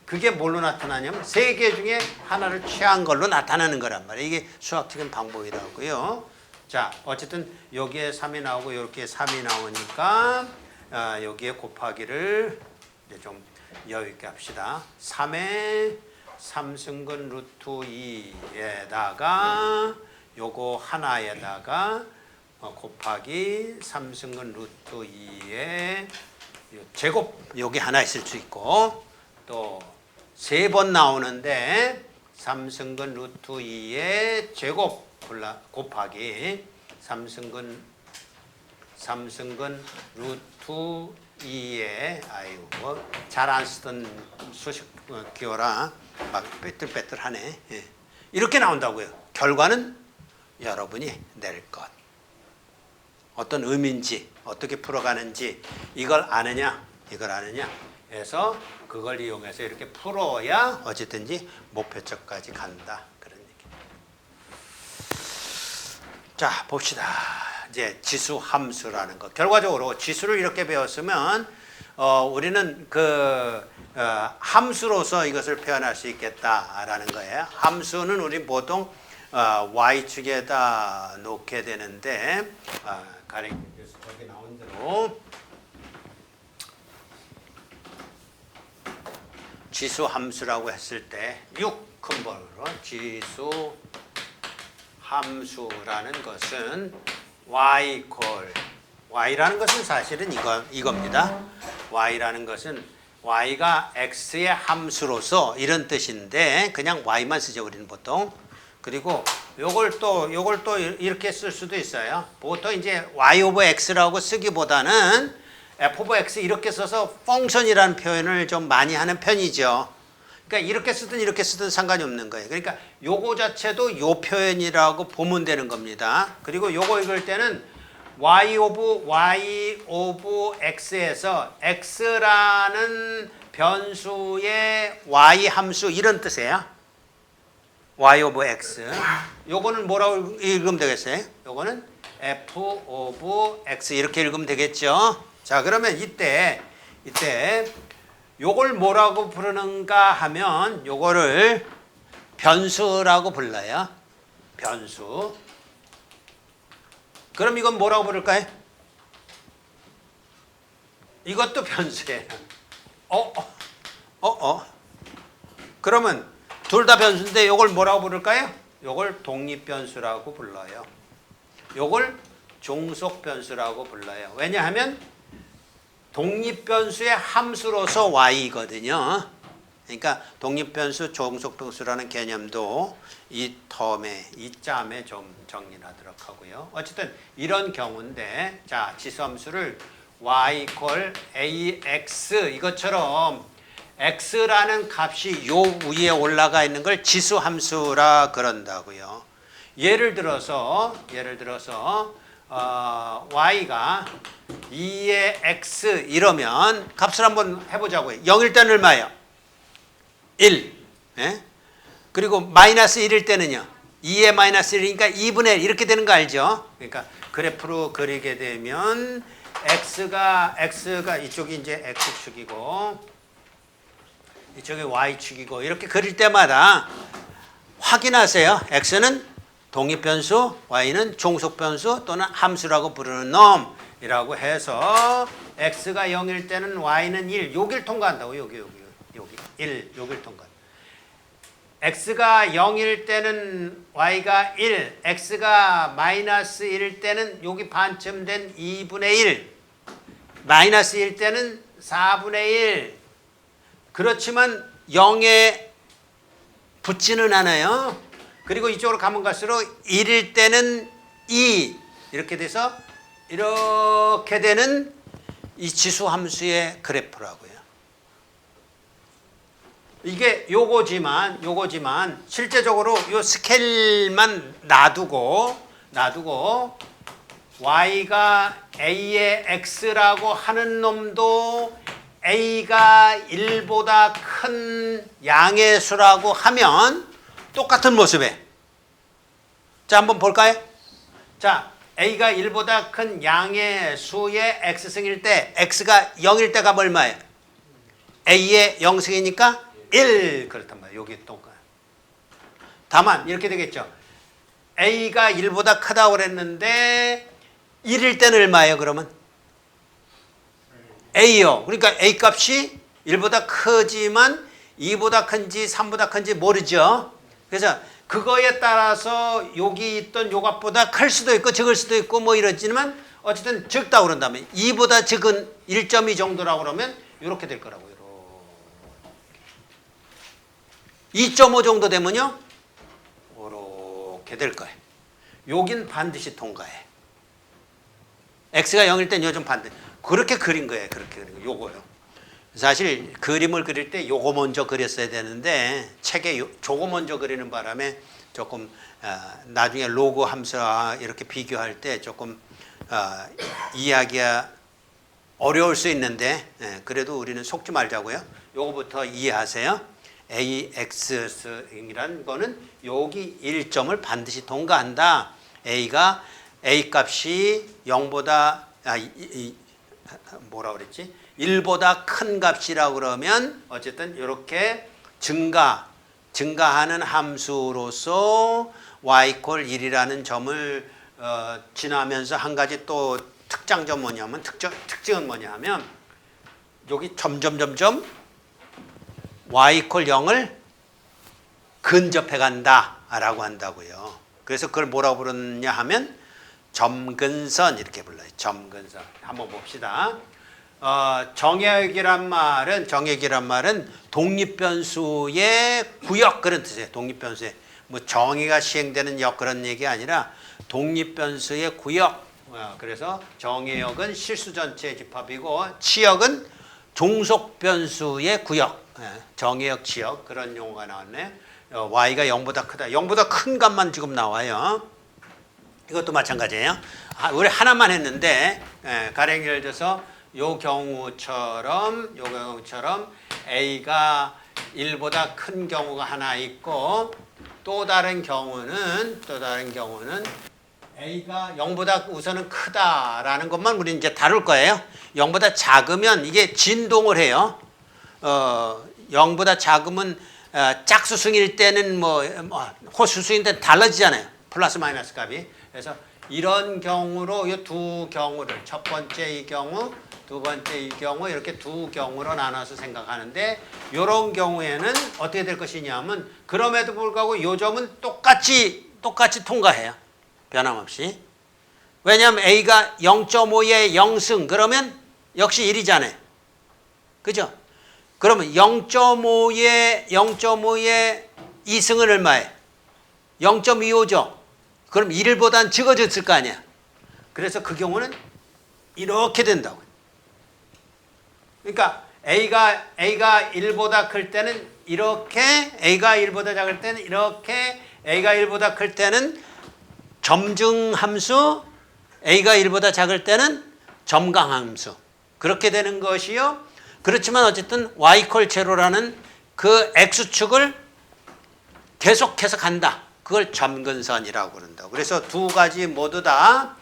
그게 뭘로 나타나냐면 3개 중에 하나를 취한 걸로 나타나는 거란 말이에요. 이게 수학적인 방법이라고요. 자, 어쨌든 여기에 3이 나오고 여기에 3이 나오니까 여기에 곱하기를 이제 좀 여유 있게 합시다. 3의 3승근 루트 2에다가 요거 하나에다가 곱하기 3승근 루트 2의 제곱 여기 하나 있을 수 있고 또 3번 나오는데 3승근 루트 2의 제곱 곱하기 3승근 루트 2의 잘 안 쓰던 수식 기어라 막 빼뚤빼뚤하네. 이렇게 나온다고요. 결과는 여러분이 낼 것. 어떤 의미인지 어떻게 풀어가는지 이걸 아느냐 해서 그걸 이용해서 이렇게 풀어야 어쨌든지 목표점까지 간다 그런 얘기. 자 봅시다. 이제 지수 함수라는 것. 결과적으로 지수를 이렇게 배웠으면 우리는 함수로서 이것을 표현할 수 있겠다라는 거예요. 함수는 우리 보통 y축에다 놓게 되는데 가리켜서 여기 나온 대로 지수 함수라고 했을 때 6 큰 번호로 지수 함수라는 것은 y라는 것은 사실은 이겁니다. y라는 것은 y가 x의 함수로서 이런 뜻인데 그냥 y만 쓰죠 우리는 보통. 그리고 요걸 또 이렇게 쓸 수도 있어요. 보통 이제 y 오버 x라고 쓰기보다는 f 오버 x 이렇게 써서 펑션이라는 표현을 좀 많이 하는 편이죠. 그러니까 이렇게 쓰든 상관이 없는 거예요. 그러니까 요거 자체도 요 표현이라고 보면 되는 겁니다. 그리고 요거 읽을 때는 y 오브 x에서 x라는 변수의 y 함수 이런 뜻이에요. y 오브 x. 요거는 뭐라고 읽으면 되겠어요? 요거는 f 오브 x 이렇게 읽으면 되겠죠. 자, 그러면 이때 요걸 뭐라고 부르는가 하면 요거를 변수라고 불러요. 변수. 그럼 이건 뭐라고 부를까요? 이것도 변수예요. 그러면 둘 다 변수인데 요걸 뭐라고 부를까요? 요걸 독립변수라고 불러요. 요걸 종속변수라고 불러요. 왜냐하면 독립변수의 함수로서 y거든요. 그러니까 독립변수, 종속변수라는 개념도 이 텀에, 이 짬에 좀 정리하도록 하고요. 어쨌든 이런 경우인데, 자, 지수함수를 y = ax 이것처럼 x라는 값이 요 위에 올라가 있는 걸 지수함수라 그런다고요. 예를 들어서 y가 2의 x 이러면 값을 한번 해보자고요. 0일 때는 얼마예요? 1. 예? 그리고 마이너스 1일 때는요. 2의 마이너스 1이니까 2분의 1 이렇게 되는 거 알죠? 그러니까 그래프로 그리게 되면 x가 이쪽이 이제 x축이고 이쪽이 y축이고 이렇게 그릴 때마다 확인하세요. x는 독립변수, y는 종속변수 또는 함수라고 부르는 놈이라고 해서 x가 0일 때는 y는 1, 여길 통과한다고. 여기 1, 여길 통과. x가 0일 때는 y가 1, x가 마이너스 1일 때는 여기 반쯤 된 2분의 1, 마이너스 1일 때는 4분의 1. 그렇지만 0에 붙지는 않아요. 그리고 이쪽으로 가면 갈수록 1일 때는 2 이렇게 돼서 이렇게 되는 이 지수 함수의 그래프라고요. 이게 요거지만 실제적으로 요 스케일만 놔두고 y가 a의 x라고 하는 놈도 a가 1보다 큰 양의 수라고 하면 똑같은 모습에. 자, 한번 볼까요? 자, a가 1보다 큰 양의 수의 x승일 때 x가 0일 때가 얼마예요? a의 0승이니까 1 그렇단 말이에요. 여기 똑같아요. 다만 이렇게 되겠죠. a가 1보다 크다고 그랬는데 1일 때는 얼마예요? 그러면 a요. 그러니까 a 값이 1보다 크지만 2보다 큰지 3보다 큰지 모르죠. 그래서 그거에 따라서 여기 있던 요 값보다 클 수도 있고 적을 수도 있고 뭐 이러지만 어쨌든 적다고 그런다면 2보다 적은 1.2 정도라고 그러면 이렇게 될 거라고요. 2.5 정도 되면요. 이렇게 될 거예요. 여긴 반드시 통과해. x가 0일 땐 요즘 반드시. 그렇게 그린 거예요. 그렇게 그린 거. 요거요. 사실 그림을 그릴 때 요거 먼저 그렸어야 되는데 책에 저거 먼저 그리는 바람에 조금 나중에 로그 함수와 이렇게 비교할 때 조금 이해하기가 어려울 수 있는데 그래도 우리는 속지 말자고요. 요거부터 이해하세요. AX이라는 거는 여기 1점을 반드시 통과한다. A가 A 값이 0보다 뭐라 그랬지? 1보다 큰 값이라고 그러면 어쨌든 이렇게 증가하는 함수로서 y = 1이라는 점을 지나면서 한 가지 또 특장점 뭐냐면 특징은 뭐냐면 여기 점점 y = 0을 근접해 간다라고 한다고요. 그래서 그걸 뭐라고 부르느냐 하면 점근선 이렇게 불러요. 점근선. 한번 봅시다. 정액이란 말은 독립변수의 구역 그런 뜻이에요. 독립변수의 뭐 정의가 시행되는 역 그런 얘기 아니라 독립변수의 구역. 그래서 정의역은 실수 전체의 집합이고 치역은 종속변수의 구역. 정의역, 치역 그런 용어가 나왔네. y가 0보다 크다. 0보다 큰 값만 지금 나와요. 이것도 마찬가지예요. 우리 하나만 했는데 가령 예를 들어서 요 경우처럼 A가 1보다 큰 경우가 하나 있고 또 다른 경우는 A가 0보다 우선은 크다라는 것만 우리 이제 다룰 거예요. 0보다 작으면 이게 진동을 해요. 0보다 작으면 짝수승일 때는 호수승일 때는 달라지잖아요. 플러스 마이너스 값이. 그래서 이런 경우로 이 두 경우를 첫 번째 이 경우, 두 번째 이 경우 이렇게 두 경우로 나눠서 생각하는데 이런 경우에는 어떻게 될 것이냐면 그럼에도 불구하고 이 점은 똑같이 통과해요. 변함없이. 왜냐하면 A가 0.5에 0승 그러면 역시 1이잖아요. 그죠? 그러면 0.5에 2승은 얼마예요? 0.25죠. 그럼 1보다는 적어졌을 거 아니야. 그래서 그 경우는 이렇게 된다고. 그러니까 A가 1보다 클 때는 이렇게, A가 1보다 작을 때는 이렇게, A가 1보다 클 때는 점증함수, A가 1보다 작을 때는 점강함수. 그렇게 되는 것이요. 그렇지만 어쨌든 y = 제로라는 그 x축을 계속해서 간다. 그걸 점근선이라고 그런다. 그래서 두 가지 모두 다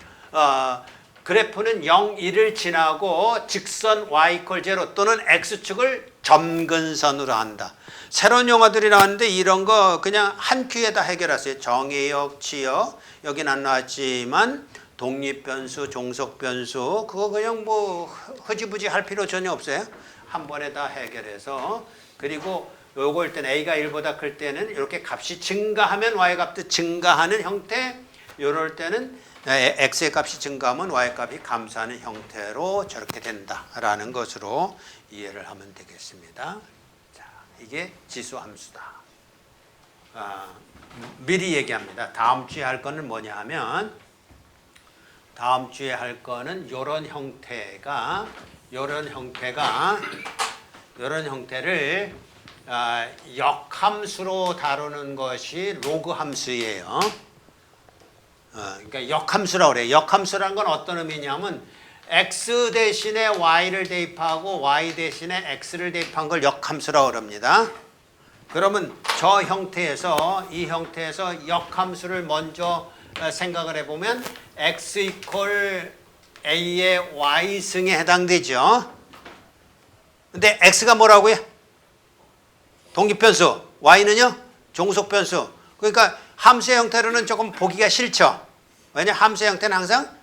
그래프는 0, 1을 지나고 직선 y = 제로 또는 x축을 점근선으로 한다. 새로운 용어들이 나왔는데 이런 거 그냥 한 큐에다 해결하세요. 정의역, 치역, 여긴 안 나왔지만 독립변수, 종속변수 그거 그냥 흐지부지 할 필요 전혀 없어요. 한 번에 다 해결해서 그리고 요걸 때는 A가 1보다 클 때는 이렇게 값이 증가하면 Y 값도 증가하는 형태, 요럴 때는 X의 값이 증가하면 Y 값이 감소하는 형태로 저렇게 된다라는 것으로 이해를 하면 되겠습니다. 자, 이게 지수함수다. 미리 얘기합니다. 다음 주에 할 거는 뭐냐 하면 다음 주에 할 거는 요런 형태를 역함수로 다루는 것이 로그 함수예요. 그러니까 역함수라고 그래요. 역함수라는 건 어떤 의미냐면 x 대신에 y를 대입하고 y 대신에 x를 대입한 걸 역함수라고 그럽니다. 그러면 저 형태에서 이 형태에서 역함수를 먼저 생각을 해보면 x = a의 y승에 해당되죠. 근데 x가 뭐라고요? 독립변수, y는요? 종속변수. 그러니까 함수의 형태로는 조금 보기가 싫죠. 왜냐? 함수의 형태는 항상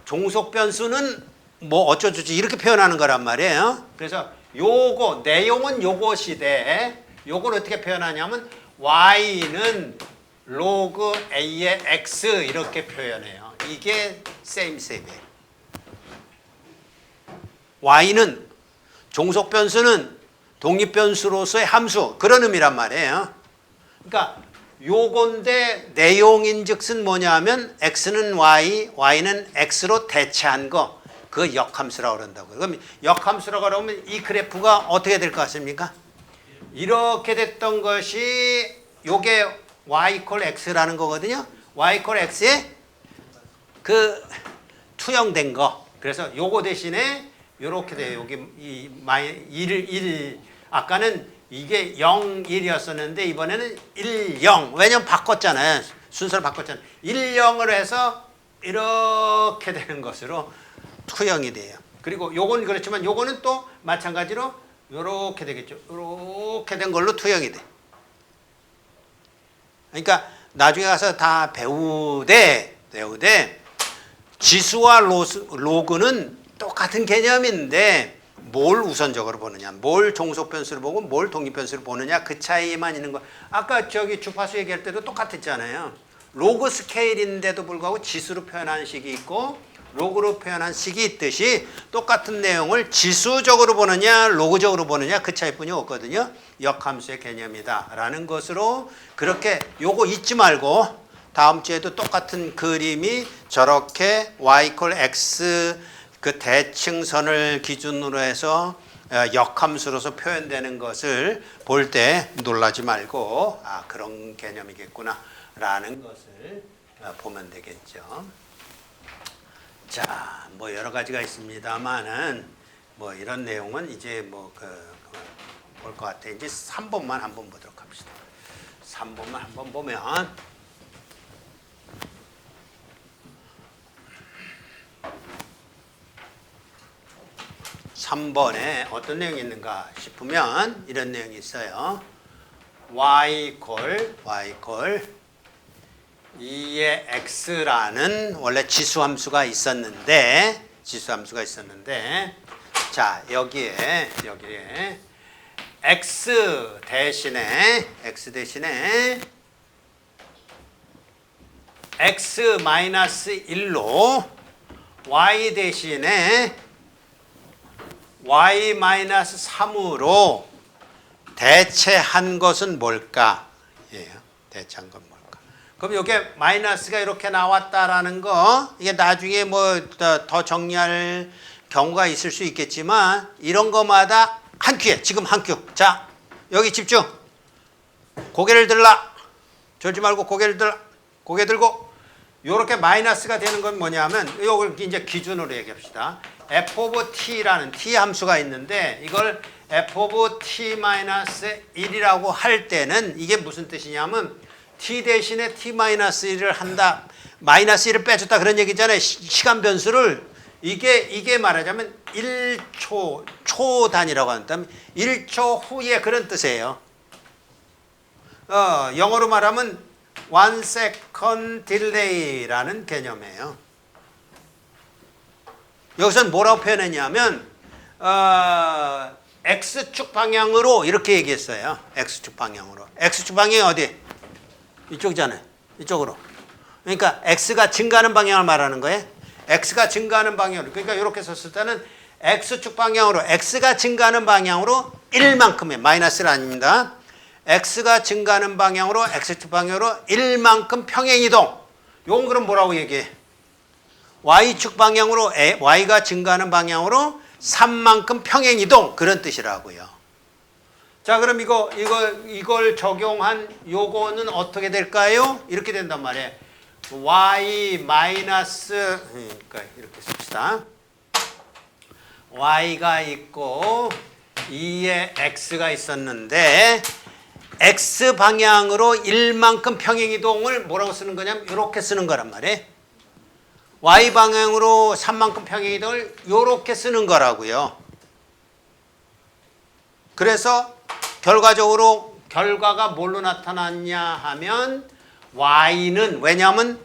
종속변수는 뭐 어쩌저쩌 이렇게 표현하는 거란 말이에요. 그래서 요거 내용은 요것이되 요걸 어떻게 표현하냐면 y는 로그 a의 x 이렇게 표현해요. 이게 same-same이에요. y는 종속변수는 독립변수로서의 함수 그런 의미란 말이에요. 그러니까 요건데 내용인즉슨 뭐냐 하면 x는 y, y는 x로 대체한 거 그 역함수라고 그런다고요. 그럼 역함수라고 그러면 이 그래프가 어떻게 될 것 같습니까? 이렇게 됐던 것이 요게 y = x라는 거거든요. y = x에 그 투영된 거. 그래서 요거 대신에 요렇게 돼요. 여기 이 1 아까는 이게 0, 1이었었는데 이번에는 1, 0. 왜냐면 바꿨잖아요. 순서를 바꿨잖아요. 1, 0으로 해서 이렇게 되는 것으로 투영이 돼요. 그리고 요건 그렇지만 요거는 또 마찬가지로 요렇게 되겠죠. 요렇게 된 걸로 투영이 돼. 그러니까 나중에 가서 다 배우되 지수와 로그는 똑같은 개념인데 뭘 우선적으로 보느냐, 뭘 종속변수를 보고 뭘 독립변수를 보느냐 그 차이만 있는 거. 아까 저기 주파수 얘기할 때도 똑같았잖아요. 로그 스케일인데도 불구하고 지수로 표현하는 식이 있고 로그로 표현한 식이 있듯이 똑같은 내용을 지수적으로 보느냐 로그적으로 보느냐 그 차이뿐이 없거든요. 역함수의 개념이다 라는 것으로 그렇게 요거 잊지 말고 다음 주에도 똑같은 그림이 저렇게 y = x 그 대칭선을 기준으로 해서 역함수로서 표현되는 것을 볼 때 놀라지 말고 그런 개념이겠구나 라는 것을 보면 되겠죠. 자, 뭐 여러 가지가 있습니다만은 뭐 이런 내용은 이제 뭐 볼 것 같아. 이제 3번만 한번 보도록 합시다. 3번만 한번 보면 3번에 어떤 내용이 있는가 싶으면 이런 내용이 있어요. y 콜 2의 x라는 원래 지수함수가 있었는데 자 여기에 x 대신에 x-1로 y 대신에 y-3으로 대체한 것은 뭘까? 대체한 건 뭘까? 그럼 이게 마이너스가 이렇게 나왔다라는 거, 이게 나중에 뭐 더 정리할 경우가 있을 수 있겠지만 이런 거마다 한 큐에 지금 한 큐. 자 여기 집중. 고개를 들라. 졸지 말고 고개 들고. 요렇게 마이너스가 되는 건 뭐냐면 이걸 이제 기준으로 얘기합시다. f of t라는 t 함수가 있는데 이걸 f of t-1이라고 할 때는 이게 무슨 뜻이냐면 t 대신에 t-1을 한다. 마이너스 1을 빼줬다 그런 얘기잖아요. 시간 변수를 이게 말하자면 1초 초 단위라고 한다면 1초 후에 그런 뜻이에요. 영어로 말하면 1 second delay라는 개념이에요. 여기서는 뭐라고 표현했냐면 x축 방향으로 이렇게 얘기했어요. x축 방향으로. x축 방향이 어디? 이쪽이잖아요. 이쪽으로. 그러니까 x가 증가하는 방향을 말하는 거예요. x가 증가하는 방향으로. 그러니까 이렇게 썼을 때는 x축 방향으로 x가 증가하는 방향으로 1만큼의 마이너스는 아닙니다. x가 증가하는 방향으로 x축 방향으로 1만큼 평행이동. 요건 그럼 뭐라고 얘기해? y축 방향으로 y가 증가하는 방향으로 3만큼 평행이동 그런 뜻이라고요. 자 그럼 이걸 적용한 요거는 어떻게 될까요? 이렇게 된단 말이에요. y 마이너스 그러니까 이렇게 씁시다. y가 있고 2에 x가 있었는데 x 방향으로 1만큼 평행이동을 뭐라고 쓰는 거냐면 이렇게 쓰는 거란 말이에요. y 방향으로 3만큼 평행이동을 이렇게 쓰는 거라고요. 그래서 결과적으로 결과가 뭘로 나타났냐 하면 y는 왜냐하면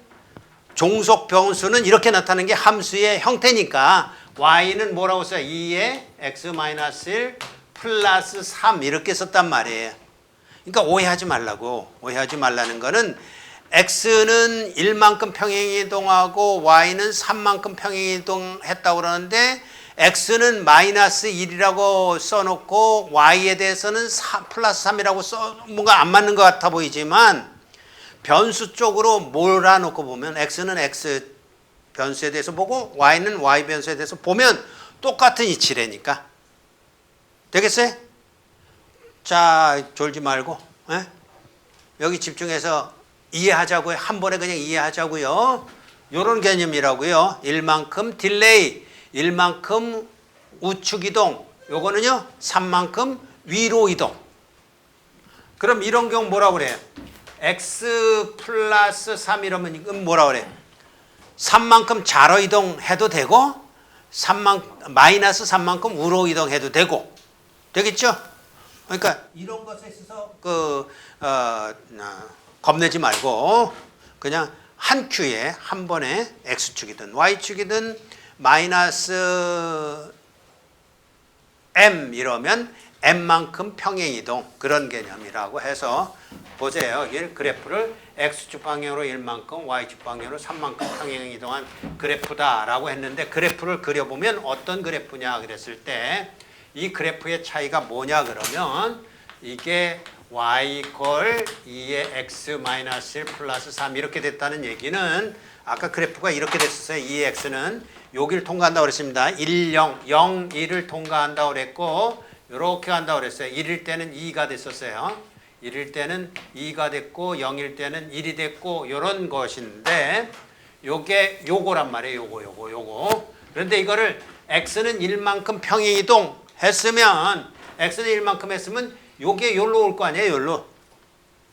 종속 변수는 이렇게 나타나는 게 함수의 형태니까 y는 뭐라고 써요? 2에 x-1 플러스 3 이렇게 썼단 말이에요. 그러니까 오해하지 말라는 거는 x는 1만큼 평행이동하고 y는 3만큼 평행이동했다고 그러는데 x는 마이너스 1이라고 써놓고 y에 대해서는 플러스 3이라고 뭔가 안 맞는 것 같아 보이지만 변수 쪽으로 몰아놓고 보면 x는 x 변수에 대해서 보고 y는 y 변수에 대해서 보면 똑같은 이치라니까. 되겠어요? 자 졸지 말고 여기 집중해서 이해하자고요. 한 번에 그냥 이해하자고요. 요런 개념이라고요. 1만큼 딜레이, 1만큼 우측 이동, 요거는요 3만큼 위로 이동. 그럼 이런 경우 뭐라고 그래요? x 플러스 3 이러면 이건 뭐라고 그래요? 3만큼 좌로 이동해도 되고 마이너스 3만큼 우로 이동해도 되고 되겠죠? 그러니까 이런 것에 있어서 겁내지 말고 그냥 한 큐에 한 번에 x축이든 y축이든 마이너스 m 이러면 m만큼 평행이동 그런 개념이라고 해서 보세요. 여기 그래프를 x축 방향으로 1만큼 y축 방향으로 3만큼 평행이동한 그래프다라고 했는데 그래프를 그려보면 어떤 그래프냐 그랬을 때 이 그래프의 차이가 뭐냐 그러면 이게 y 콜 2의 x-1 플러스 3 이렇게 됐다는 얘기는 아까 그래프가 이렇게 됐었어요. 2의 x는 여기를 통과한다고 그랬습니다. 1, 0, 0, 1을 통과한다고 그랬고 이렇게 간다고 그랬어요. 1일 때는 2가 됐었어요. 1일 때는 2가 됐고 0일 때는 1이 됐고 이런 것인데 요게 요거란 말이에요. 요거. 그런데 이거를 x는 1만큼 평행이동 했으면 x는 1만큼 했으면 요게 요로 올 거 아니에요. 요로.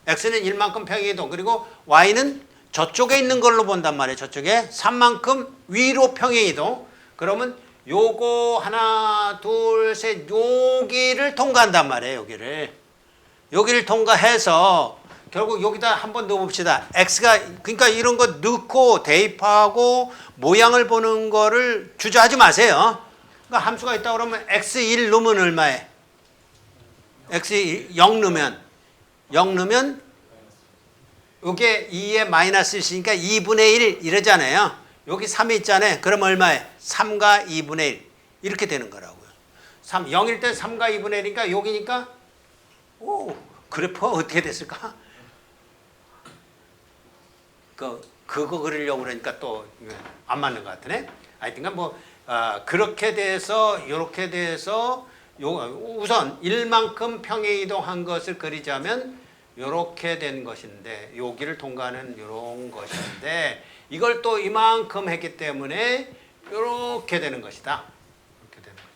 x는 1만큼 평행이동 그리고 y는 저쪽에 있는 걸로 본단 말이에요. 저쪽에 3만큼 위로 평행이동. 그러면 요거 하나 둘 셋 여기를 통과한단 말이에요. 여기를 통과해서 결국 여기다 한번 넣어봅시다. x가 그러니까 이런 거 넣고 대입하고 모양을 보는 거를 주저하지 마세요. 그러니까 함수가 있다 그러면 x1 넣으면 얼마에? x1 0 넣으면 이게 2에 마이너스 있으니까 2분의 1 이러잖아요. 여기 3이 있잖아요. 그럼 얼마에? 3과 2분의 1 이렇게 되는 거라고요. 0일 때 3과 2분의 1이니까 여기니까 오 그래프가 어떻게 됐을까? 그거 그리려고 그러니까 또 안 맞는 것 같으네. 하여튼간 뭐 그렇게 돼서 이렇게 돼서 우선 1만큼 평행이동한 것을 그리자면 이렇게 된 것인데 여기를 통과하는 이런 것인데 이걸 또 이만큼 했기 때문에 이렇게 되는 것이다. 이렇게 되는 거죠.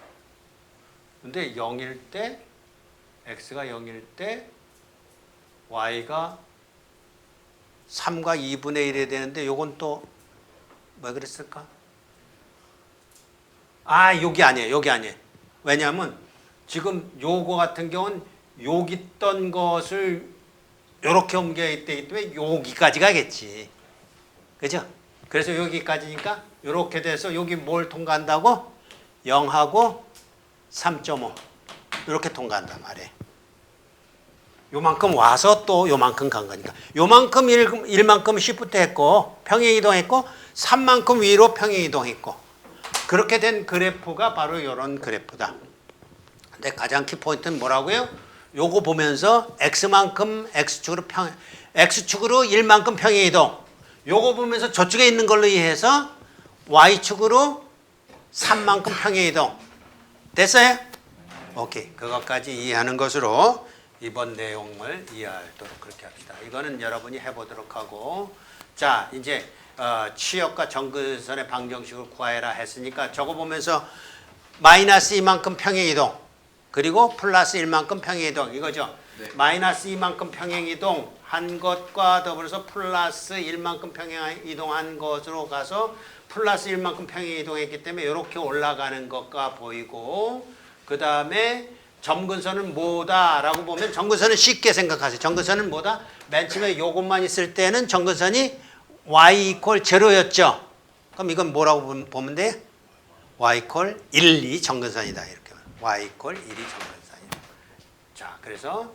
근데 0일 때 x가 0일 때 y가 3과 2분의 1이 되는데 요건 또 왜 그랬을까? 여기 아니에요. 왜냐하면 지금 요거 같은 경우는 여기 있던 것을 요렇게 옮겨야 되기 때문에 여기까지 가겠지. 그죠? 그래서 여기까지니까 요렇게 돼서 여기 뭘 통과한다고? 0하고 3.5 이렇게 통과한단 말이에요. 요만큼 와서 또 요만큼 간 거니까. 요만큼 1만큼 시프트 했고 평행이동했고 3만큼 위로 평행이동했고 그렇게 된 그래프가 바로 이런 그래프다. 근데 가장 키포인트는 뭐라고요? 요거 보면서 x만큼 x축으로 1만큼 평행이동. 요거 보면서 저쪽에 있는 걸로 이해해서 y축으로 3만큼 평행이동. 됐어요? 오케이. 그것까지 이해하는 것으로 이번 내용을 이해하도록 그렇게 합시다. 이거는 여러분이 해보도록 하고 자 이제 치역과 정근선의 방정식을 구하여라 했으니까 저거 보면서 마이너스 2만큼 평행이동 그리고 플러스 1만큼 평행이동 이거죠. 네. 마이너스 2만큼 평행이동 한 것과 더불어서 플러스 1만큼 평행이동한 것으로 가서 플러스 1만큼 평행이동했기 때문에 이렇게 올라가는 것과 보이고 그 다음에 점근선은 뭐다 라고 보면 점근선은 쉽게 생각하세요. 점근선은 뭐다? 맨 처음에 요것만 있을 때는 점근선이 y 이퀄 0였죠. 그럼 이건 뭐라고 보면 돼요? y 이퀄 1이 점근선이다. 이렇게 y 이퀄 1이 점근선이다. 자, 그래서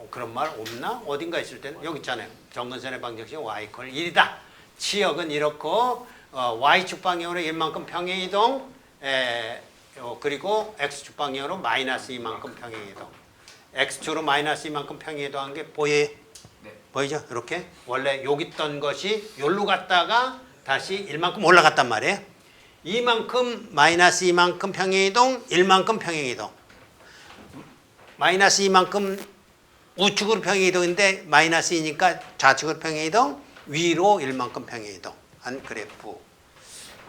그런 말 없나? 어딘가 있을 때는 여기 있잖아요. 점근선의 방정식은 y 이퀄 1이다. 치역은 이렇고 y축 방향으로 1만큼 평행이동 그리고 x축 방향으로 마이너스 2만큼 평행이동. x축으로 마이너스 2만큼 평행이동한 게 보여요? 네. 보이죠? 이렇게 원래 여기 있던 것이 여기로 갔다가 다시 1만큼 올라갔단 말이에요. 이만큼 마이너스 2만큼 평행이동 1만큼 평행이동. 마이너스 2만큼 우측으로 평행이동인데 마이너스 2니까 좌측으로 평행이동 위로 1만큼 평행이동 한 그래프.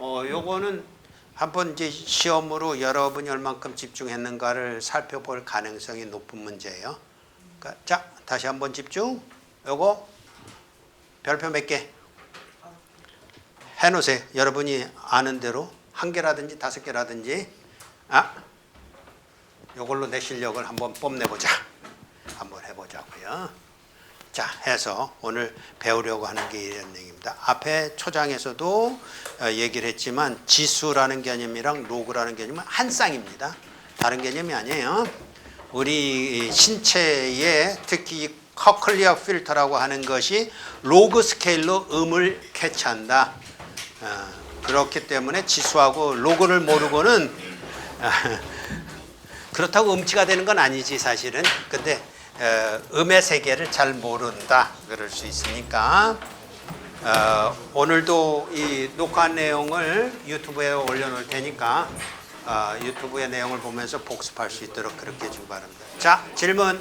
요거는 한번 이제 시험으로 여러분이 얼만큼 집중했는가를 살펴볼 가능성이 높은 문제예요. 그러니까 자, 다시 한번 집중. 요거 별표 몇 개? 해놓으세요. 여러분이 아는 대로 1개라든지 5개라든지 요걸로 내 실력을 한번 뽐내보자. 한번 해보자고요. 자, 해서 오늘 배우려고 하는 게 이런 얘기입니다. 앞에 초장에서도 얘기를 했지만 지수라는 개념이랑 로그라는 개념은 한 쌍입니다. 다른 개념이 아니에요. 우리 신체에 특히 커클리어 필터라고 하는 것이 로그 스케일로 음을 캐치한다. 그렇기 때문에 지수하고 로그를 모르고는 그렇다고 음치가 되는 건 아니지 사실은. 근데 음의 세계를 잘 모른다 그럴 수 있으니까 오늘도 이 녹화한 내용을 유튜브에 올려놓을 테니까 유튜브의 내용을 보면서 복습할 수 있도록 그렇게 해주기 바랍니다. 자, 질문.